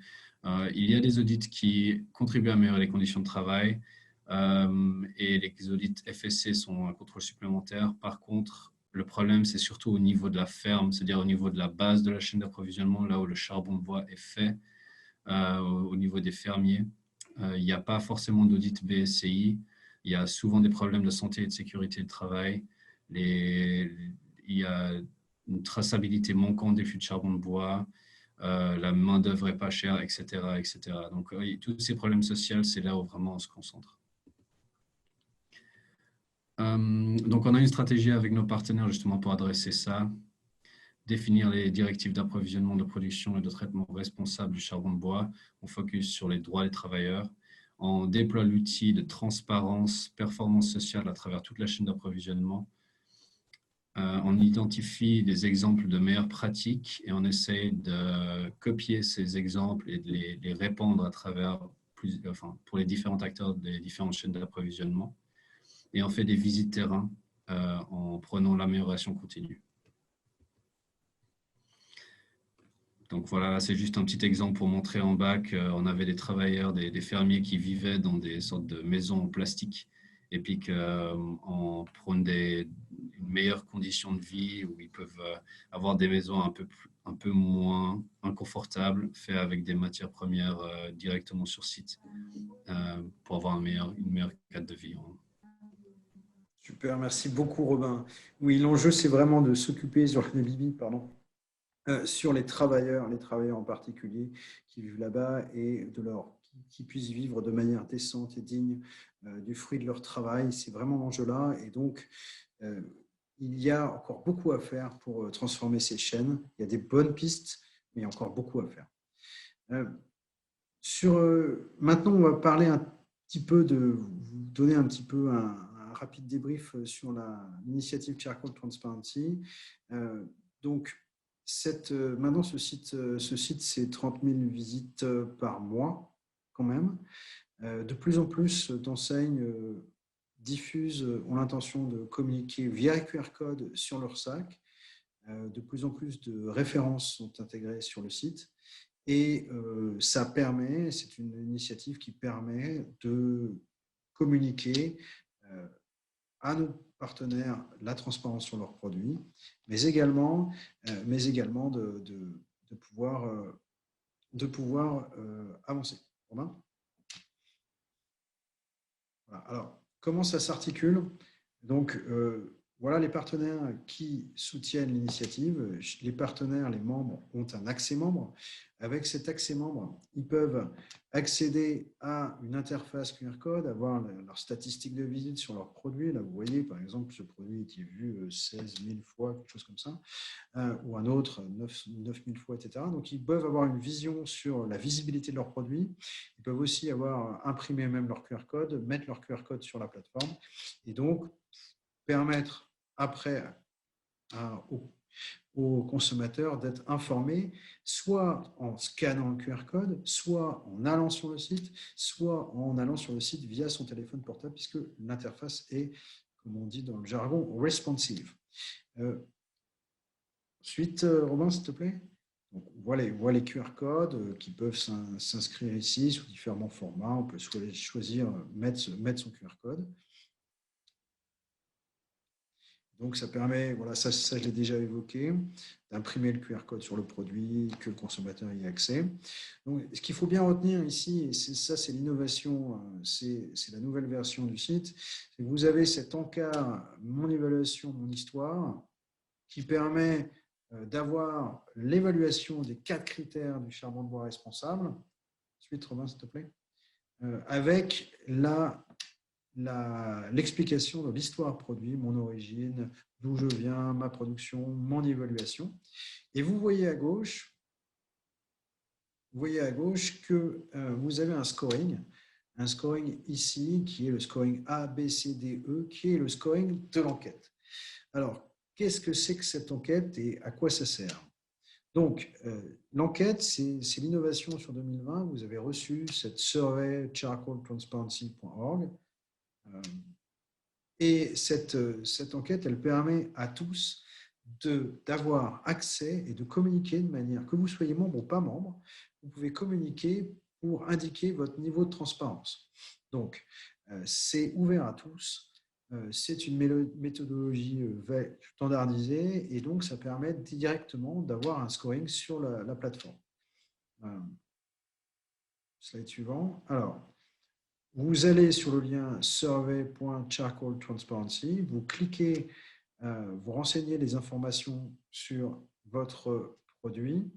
y a des audits qui contribuent à améliorer les conditions de travail et les audits FSC sont un contrôle supplémentaire. Par contre, le problème, c'est surtout au niveau de la ferme, c'est-à-dire au niveau de la base de la chaîne d'approvisionnement, là où le charbon de bois est fait, au niveau des fermiers. Il n'y a pas forcément d'audit BSCI. Il y a souvent des problèmes de santé et de sécurité de travail. Il y a une traçabilité manquante des flux de charbon de bois, la main-d'œuvre n'est pas chère, etc., etc. Donc, tous ces problèmes sociaux, c'est là où vraiment on se concentre. Donc, on a une stratégie avec nos partenaires justement pour adresser ça, définir les directives d'approvisionnement, de production et de traitement responsable du charbon de bois. On focus sur les droits des travailleurs. On déploie l'outil de transparence, performance sociale à travers toute la chaîne d'approvisionnement. On identifie des exemples de meilleures pratiques et on essaie de copier ces exemples et de les répandre à travers pour les différents acteurs des différentes chaînes d'approvisionnement. Et on fait des visites terrain en prenant l'amélioration continue. Donc voilà, c'est juste un petit exemple pour montrer en bas qu'on avait des travailleurs, des fermiers qui vivaient dans des sortes de maisons en plastique et puis qu'on prône une meilleure condition de vie où ils peuvent avoir des maisons un peu moins inconfortables, faites avec des matières premières directement sur site pour avoir une meilleure cadre de vie. Super, merci beaucoup Robin. Oui, l'enjeu c'est vraiment de s'occuper sur la Namibie, pardon. Sur les travailleurs en particulier qui vivent là-bas et qui puissent vivre de manière décente et digne du fruit de leur travail. C'est vraiment l'enjeu là. Et donc, il y a encore beaucoup à faire pour transformer ces chaînes. Il y a des bonnes pistes, mais il y a encore beaucoup à faire. Maintenant, on va parler un petit peu vous donner un petit peu un rapide débrief sur l'initiative Charcoal Transparency. Donc, maintenant, ce site, c'est 30 000 visites par mois, quand même. De plus en plus d'enseignes ont l'intention de communiquer via QR code sur leur sac. De plus en plus de références sont intégrées sur le site. Et c'est une initiative qui permet de communiquer à nos partenaires la transparence sur leurs produits, mais également de pouvoir avancer. Romain ? Voilà. Alors, comment ça s'articule ? Donc, voilà les partenaires qui soutiennent l'initiative. Les partenaires, les membres, ont un accès membre. Avec cet accès membre, ils peuvent accéder à une interface QR code, avoir leurs statistiques de visite sur leurs produits. Là, vous voyez, par exemple, ce produit qui est vu 16 000 fois, quelque chose comme ça, ou un autre 9 000 fois, etc. Donc, ils peuvent avoir une vision sur la visibilité de leurs produits. Ils peuvent aussi avoir imprimé même leur QR code, mettre leur QR code sur la plateforme et donc permettre après aux consommateurs d'être informés, soit en scannant le QR code, soit en allant sur le site, soit en allant sur le site via son téléphone portable, puisque l'interface est, comme on dit dans le jargon, responsive. Ensuite, Robin, s'il te plaît. Donc, on voit les QR codes qui peuvent s'inscrire ici sous différents formats. On peut choisir mettre son QR code. Donc, ça permet, voilà, ça je l'ai déjà évoqué, d'imprimer le QR code sur le produit, que le consommateur y ait accès. Donc, ce qu'il faut bien retenir ici, et ça, c'est l'innovation, c'est la nouvelle version du site, c'est que vous avez cet encart, mon évaluation, mon histoire, qui permet d'avoir l'évaluation des 4 critères du charbon de bois responsable. Ensuite, Robin, s'il te plaît. Avec l'explication de l'histoire produit, mon origine, d'où je viens, ma production, mon évaluation. Et vous voyez à gauche que vous avez un scoring ici qui est le scoring A, B, C, D, E, qui est le scoring de l'enquête. Alors, qu'est-ce que c'est que cette enquête et à quoi ça sert? Donc, l'enquête, c'est l'innovation sur 2020. Vous avez reçu cette survey charcoaltransparency.org. Et cette enquête, elle permet à tous d'avoir accès et de communiquer de manière, que vous soyez membre ou pas membre, vous pouvez communiquer pour indiquer votre niveau de transparence. Donc, c'est ouvert à tous. C'est une méthodologie standardisée et donc ça permet directement d'avoir un scoring sur la plateforme. Slide suivant. Alors, vous allez sur le lien survey.charcoaltransparency, vous cliquez, vous renseignez les informations sur votre produit.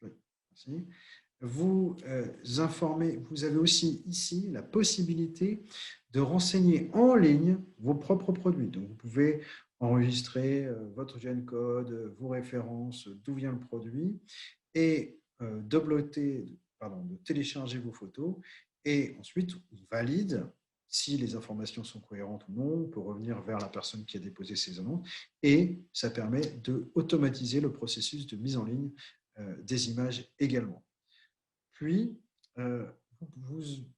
Merci. Vous informez, vous avez aussi ici la possibilité de renseigner en ligne vos propres produits. Donc, vous pouvez enregistrer votre GEN code, vos références, d'où vient le produit, et de télécharger vos photos. Et ensuite, on valide si les informations sont cohérentes ou non. On peut revenir vers la personne qui a déposé ces annonces. Et ça permet d'automatiser le processus de mise en ligne des images également. Puis, on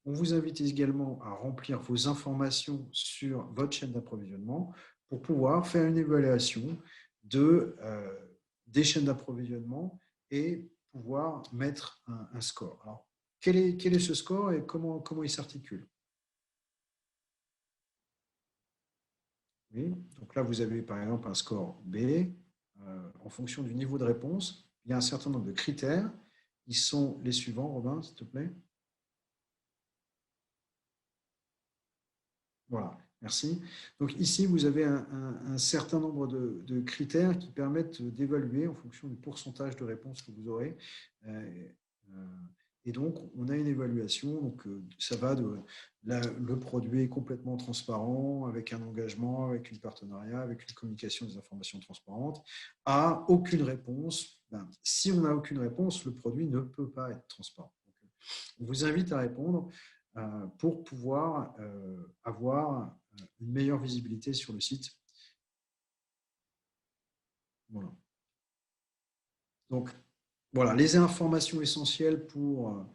vous invite également à remplir vos informations sur votre chaîne d'approvisionnement pour pouvoir faire une évaluation des chaînes d'approvisionnement et pouvoir mettre un score. Alors, quel est ce score et comment il s'articule? Oui, donc là, vous avez par exemple un score B. En fonction du niveau de réponse, il y a un certain nombre de critères. Ils sont les suivants, Robin, s'il te plaît. Voilà, merci. Donc ici, vous avez un certain nombre de critères qui permettent d'évaluer en fonction du pourcentage de réponses que vous aurez. Et donc, on a une évaluation. Donc, ça va le produit est complètement transparent, avec un engagement, avec un partenariat, avec une communication des informations transparentes, à aucune réponse. Si on n'a aucune réponse, le produit ne peut pas être transparent. Donc, on vous invite à répondre pour pouvoir avoir une meilleure visibilité sur le site. Voilà. Donc, voilà, les informations essentielles pour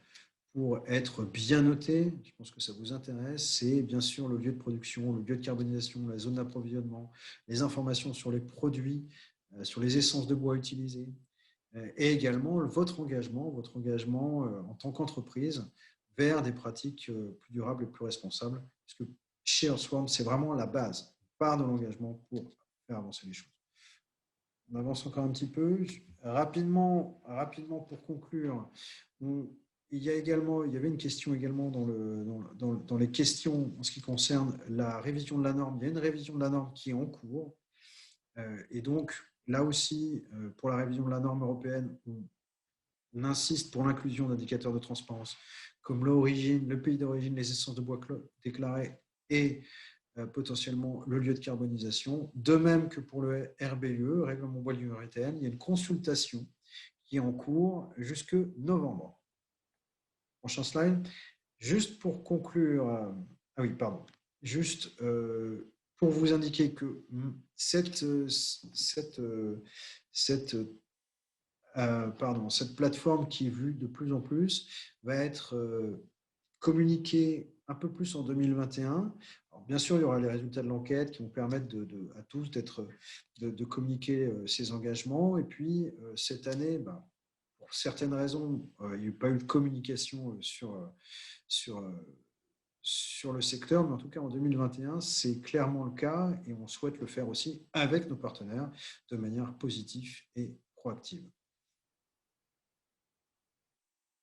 être bien noté, je pense que ça vous intéresse, c'est bien sûr le lieu de production, le lieu de carbonisation, la zone d'approvisionnement, les informations sur les produits, sur les essences de bois utilisées, et également votre engagement en tant qu'entreprise vers des pratiques plus durables et plus responsables, parce que chez Earthworm, c'est vraiment la base, on part de l'engagement pour faire avancer les choses. On avance encore un petit peu. Rapidement pour conclure, il y avait une question également dans les questions en ce qui concerne la révision de la norme. Il y a une révision de la norme qui est en cours. Et donc, là aussi, pour la révision de la norme européenne, on insiste pour l'inclusion d'indicateurs de transparence comme l'origine, le pays d'origine, les essences de bois déclarées et potentiellement le lieu de carbonisation. De même que pour le RBUE, Règlement bois de l'Union européenne, il y a une consultation qui est en cours jusque novembre. Prochain slide. Juste pour conclure, juste pour vous indiquer que cette plateforme qui est vue de plus en plus va être communiquée un peu plus en 2021. Alors, bien sûr, il y aura les résultats de l'enquête qui vont permettre à tous de communiquer ces engagements. Et puis, cette année, pour certaines raisons, il n'y a pas eu de communication sur sur le secteur, mais en tout cas en 2021, c'est clairement le cas et on souhaite le faire aussi avec nos partenaires de manière positive et proactive.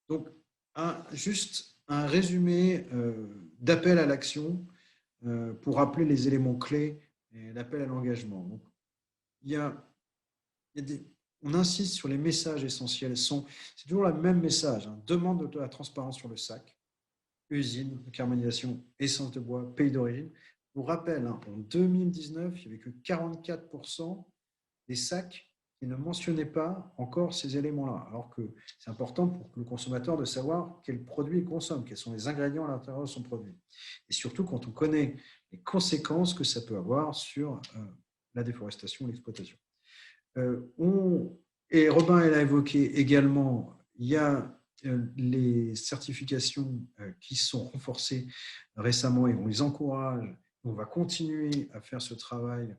Donc, juste un résumé d'appel à l'action pour rappeler les éléments clés et l'appel à l'engagement. Donc, on insiste sur les messages essentiels. C'est toujours le même message. Hein. Demande de la transparence sur le sac. Usine, carbonisation, essence de bois, pays d'origine. Je vous rappelle, hein, en 2019, il n'y avait que 44% des sacs qui ne mentionnaient pas encore ces éléments-là. Alors que c'est important pour le consommateur de savoir quel produit il consomme, quels sont les ingrédients à l'intérieur de son produit. Et surtout quand on connaît les conséquences que ça peut avoir sur la déforestation ou l'exploitation. Et Robin l'a évoqué également, il y a les certifications qui sont renforcées récemment et on les encourage. On va continuer à faire ce travail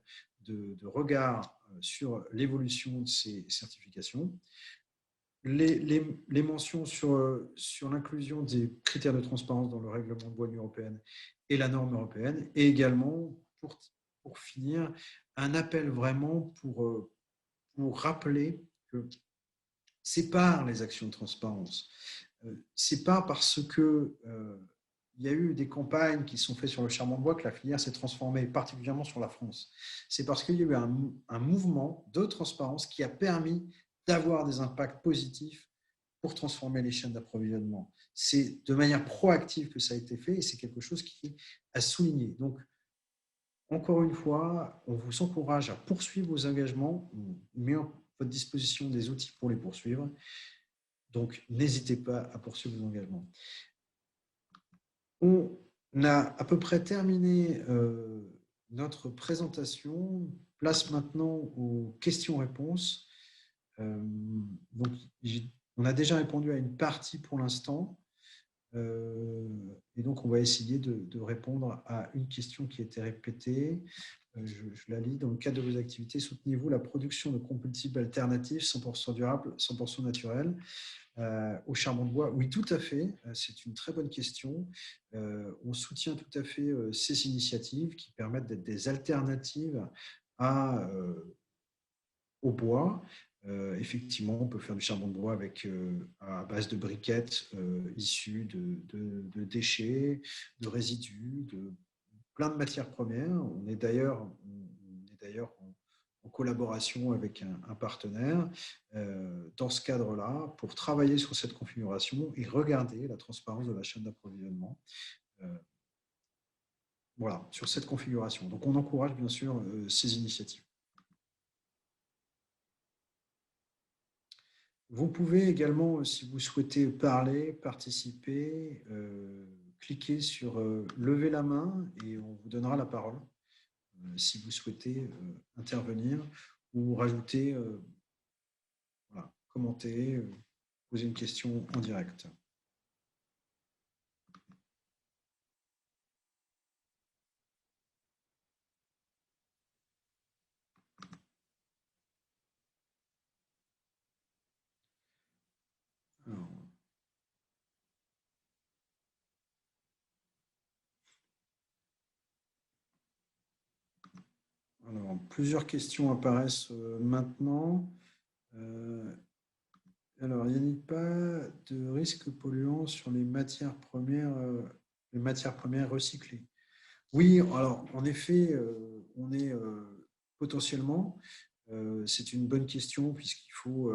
de regard sur l'évolution de ces certifications. Les mentions sur l'inclusion des critères de transparence dans le règlement de bois de l'Union européenne et la norme européenne, et également, pour finir, un appel vraiment pour rappeler que c'est par les actions de transparence, c'est pas parce que il y a eu des campagnes qui sont faites sur le charbon de bois que la filière s'est transformée, particulièrement sur la France. C'est parce qu'il y a eu un mouvement de transparence qui a permis d'avoir des impacts positifs pour transformer les chaînes d'approvisionnement. C'est de manière proactive que ça a été fait et c'est quelque chose qui est à souligner. Donc, encore une fois, on vous encourage à poursuivre vos engagements. On met à votre disposition des outils pour les poursuivre. Donc, n'hésitez pas à poursuivre vos engagements. On a à peu près terminé notre présentation. Place maintenant aux questions-réponses. Donc, on a déjà répondu à une partie pour l'instant. Et donc, on va essayer de répondre à une question qui a été répétée. Je la lis. Dans le cadre de vos activités, soutenez-vous la production de combustibles alternatifs 100% durables, 100% naturels au charbon de bois? Oui, tout à fait. C'est une très bonne question. On soutient tout à fait ces initiatives qui permettent d'être des alternatives au bois. Effectivement, on peut faire du charbon de bois à base de briquettes issues de déchets, de résidus, de plein de matières premières. On est d'ailleurs en collaboration avec un partenaire dans ce cadre-là pour travailler sur cette configuration et regarder la transparence de la chaîne d'approvisionnement. Voilà, sur cette configuration. Donc, on encourage bien sûr ces initiatives. Vous pouvez également, si vous souhaitez parler, participer, cliquer sur lever la main et on vous donnera la parole si vous souhaitez intervenir ou rajouter, voilà, commenter, poser une question en direct. Alors, plusieurs questions apparaissent maintenant. Alors, il n'y a pas de risque polluant sur les matières premières recyclées? Oui, alors en effet, on est potentiellement, c'est une bonne question puisqu'il faut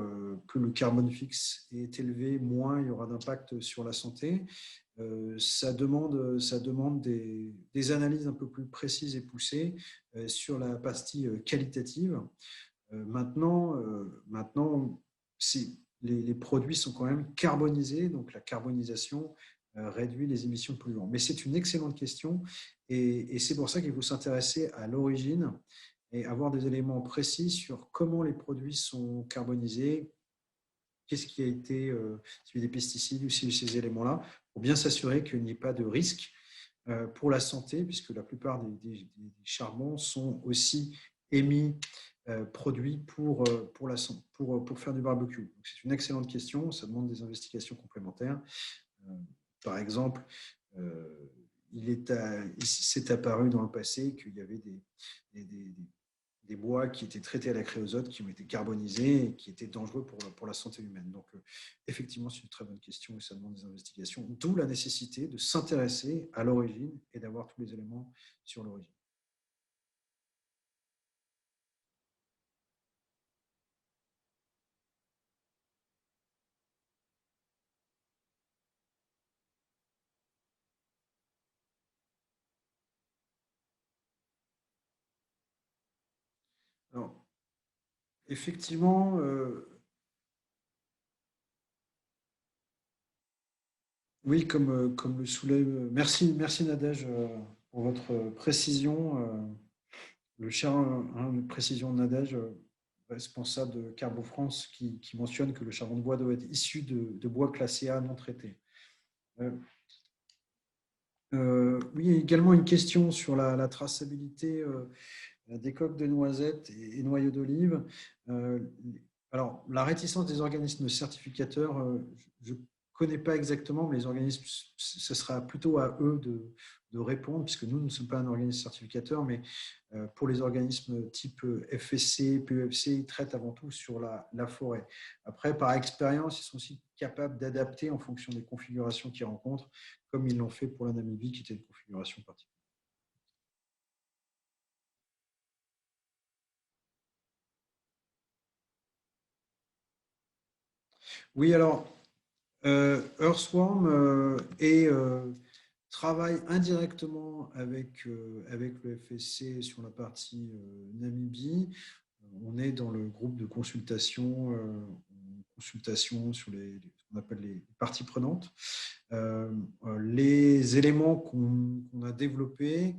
que le carbone fixe est élevé, moins il y aura d'impact sur la santé. Ça demande des analyses un peu plus précises et poussées sur la partie qualitative. Maintenant, les produits sont quand même carbonisés, donc la carbonisation réduit les émissions de polluants. Mais c'est une excellente question et c'est pour ça qu'il faut s'intéresser à l'origine et avoir des éléments précis sur comment les produits sont carbonisés, qu'est-ce qui a été, s'il y a des pesticides ou ces éléments-là, pour bien s'assurer qu'il n'y ait pas de risque pour la santé, puisque la plupart des charbons sont aussi émis, produits pour faire du barbecue. C'est une excellente question, ça demande des investigations complémentaires. Par exemple, il s'est apparu dans le passé qu'il y avait des bois qui étaient traités à la créosote, qui ont été carbonisés et qui étaient dangereux pour la santé humaine. Donc, effectivement, c'est une très bonne question et ça demande des investigations, d'où la nécessité de s'intéresser à l'origine et d'avoir tous les éléments sur l'origine. Alors, effectivement, oui, comme le soulève. Merci Nadège pour votre précision. Le cher précision de Nadège, responsable de Carbo France, qui mentionne que le charbon de bois doit être issu de bois classé A non traité. Oui, il y a également une question sur la traçabilité des coques de noisettes et noyaux d'olive. Alors, la réticence des organismes certificateurs, je ne connais pas exactement, mais les organismes, ce sera plutôt à eux de répondre, puisque nous ne sommes pas un organisme certificateur, mais pour les organismes type FSC, PEFC, ils traitent avant tout sur la forêt. Après, par expérience, ils sont aussi capables d'adapter en fonction des configurations qu'ils rencontrent, comme ils l'ont fait pour la Namibie, qui était une configuration particulière. Oui, alors, Earthworm travaille indirectement avec le FSC sur la partie Namibie. On est dans le groupe de consultation sur ce qu'on appelle les parties prenantes. Les éléments qu'on a développés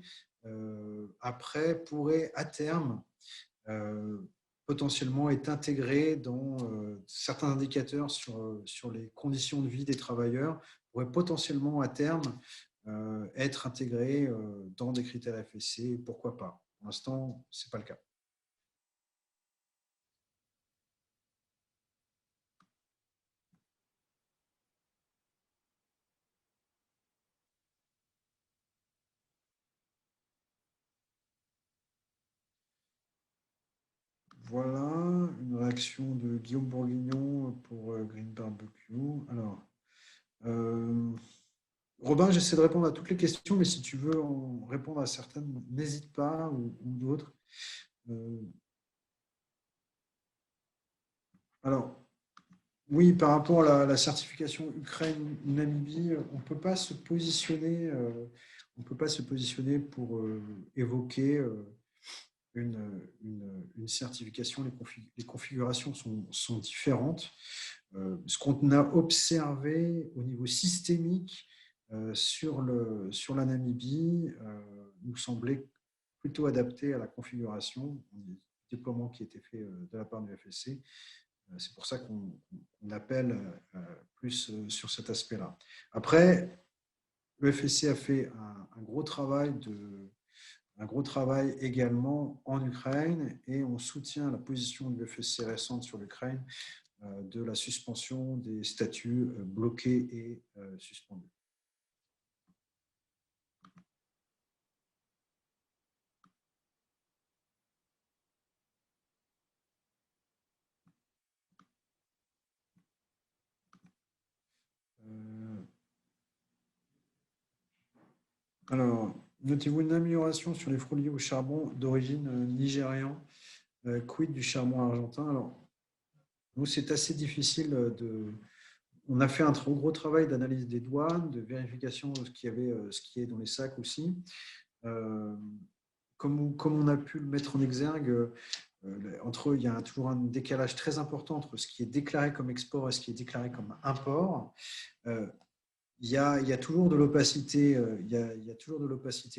après pourraient à terme potentiellement est intégré dans certains indicateurs sur les conditions de vie des travailleurs, pourrait potentiellement à terme être intégré dans des critères FSC, pourquoi pas. Pour l'instant, ce n'est pas le cas. Voilà, une réaction de Guillaume Bourguignon pour Green Barbecue. Alors, Robin, j'essaie de répondre à toutes les questions, mais si tu veux en répondre à certaines, n'hésite pas ou d'autres. Alors, oui, par rapport à la certification Ukraine-Namibie, on ne peut pas se positionner, pour évoquer une certification. Les configurations sont différentes. Ce qu'on a observé au niveau systémique sur la Namibie nous semblait plutôt adapté à la configuration du déploiement qui était fait de la part du FSC. C'est pour ça qu'on appelle plus sur cet aspect-là. Après, le FSC a fait un gros travail également en Ukraine et on soutient la position du FSC récente sur l'Ukraine de la suspension des statuts bloqués et suspendus. Alors, notez-vous une amélioration sur les fruits liés au charbon d'origine nigérian. Quid du charbon argentin? Alors, nous, c'est assez difficile de. On a fait un trop gros travail d'analyse des douanes, de vérification de ce qui est dans les sacs aussi. Comme on a pu le mettre en exergue, entre eux, il y a toujours un décalage très important entre ce qui est déclaré comme export et ce qui est déclaré comme import. Il y a toujours de l'opacité,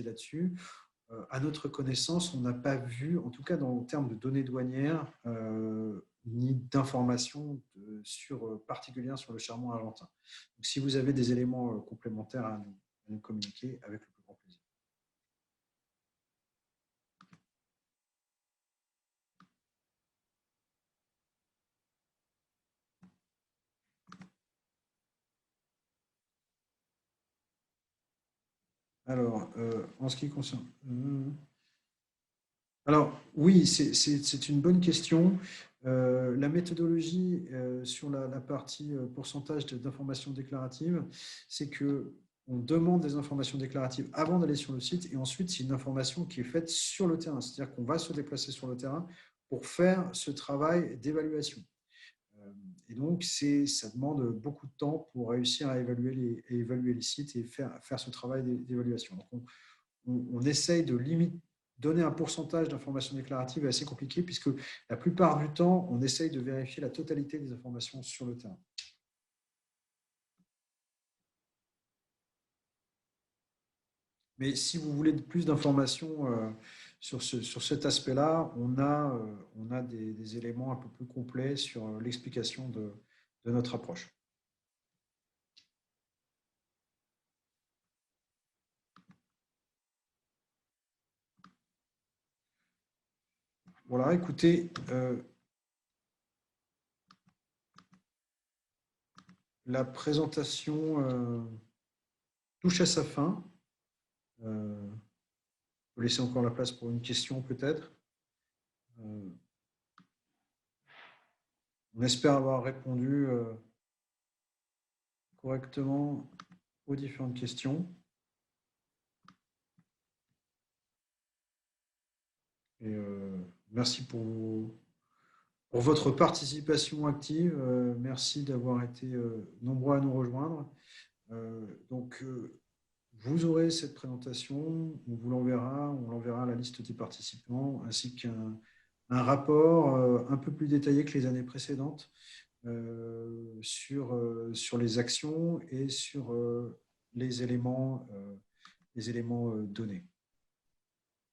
là-dessus. À notre connaissance, on n'a pas vu, en tout cas en termes de données douanières, ni d'informations particulières sur le charbon argentin. Donc, si vous avez des éléments complémentaires à nous communiquer, avec le plus grand plaisir. Alors, en ce qui concerne… Alors, oui, c'est une bonne question. La méthodologie sur la partie pourcentage d'informations déclaratives, c'est que on demande des informations déclaratives avant d'aller sur le site et ensuite, c'est une information qui est faite sur le terrain. C'est-à-dire qu'on va se déplacer sur le terrain pour faire ce travail d'évaluation. Et donc, ça demande beaucoup de temps pour réussir à évaluer les sites et faire ce travail d'évaluation. Donc, on essaye de donner un pourcentage d'informations déclaratives assez compliqué puisque la plupart du temps, on essaye de vérifier la totalité des informations sur le terrain. Mais si vous voulez plus d'informations sur cet aspect-là, on a des éléments un peu plus complets sur l'explication de notre approche. Voilà, écoutez, la présentation touche à sa fin. Je vais laisser encore la place pour une question peut-être. On espère avoir répondu correctement aux différentes questions. Et merci pour votre participation active. Merci d'avoir été nombreux à nous rejoindre. Donc, vous aurez cette présentation, on vous l'enverra, on l'enverra à la liste des participants, ainsi qu'un rapport un peu plus détaillé que les années précédentes sur les actions et sur les éléments donnés.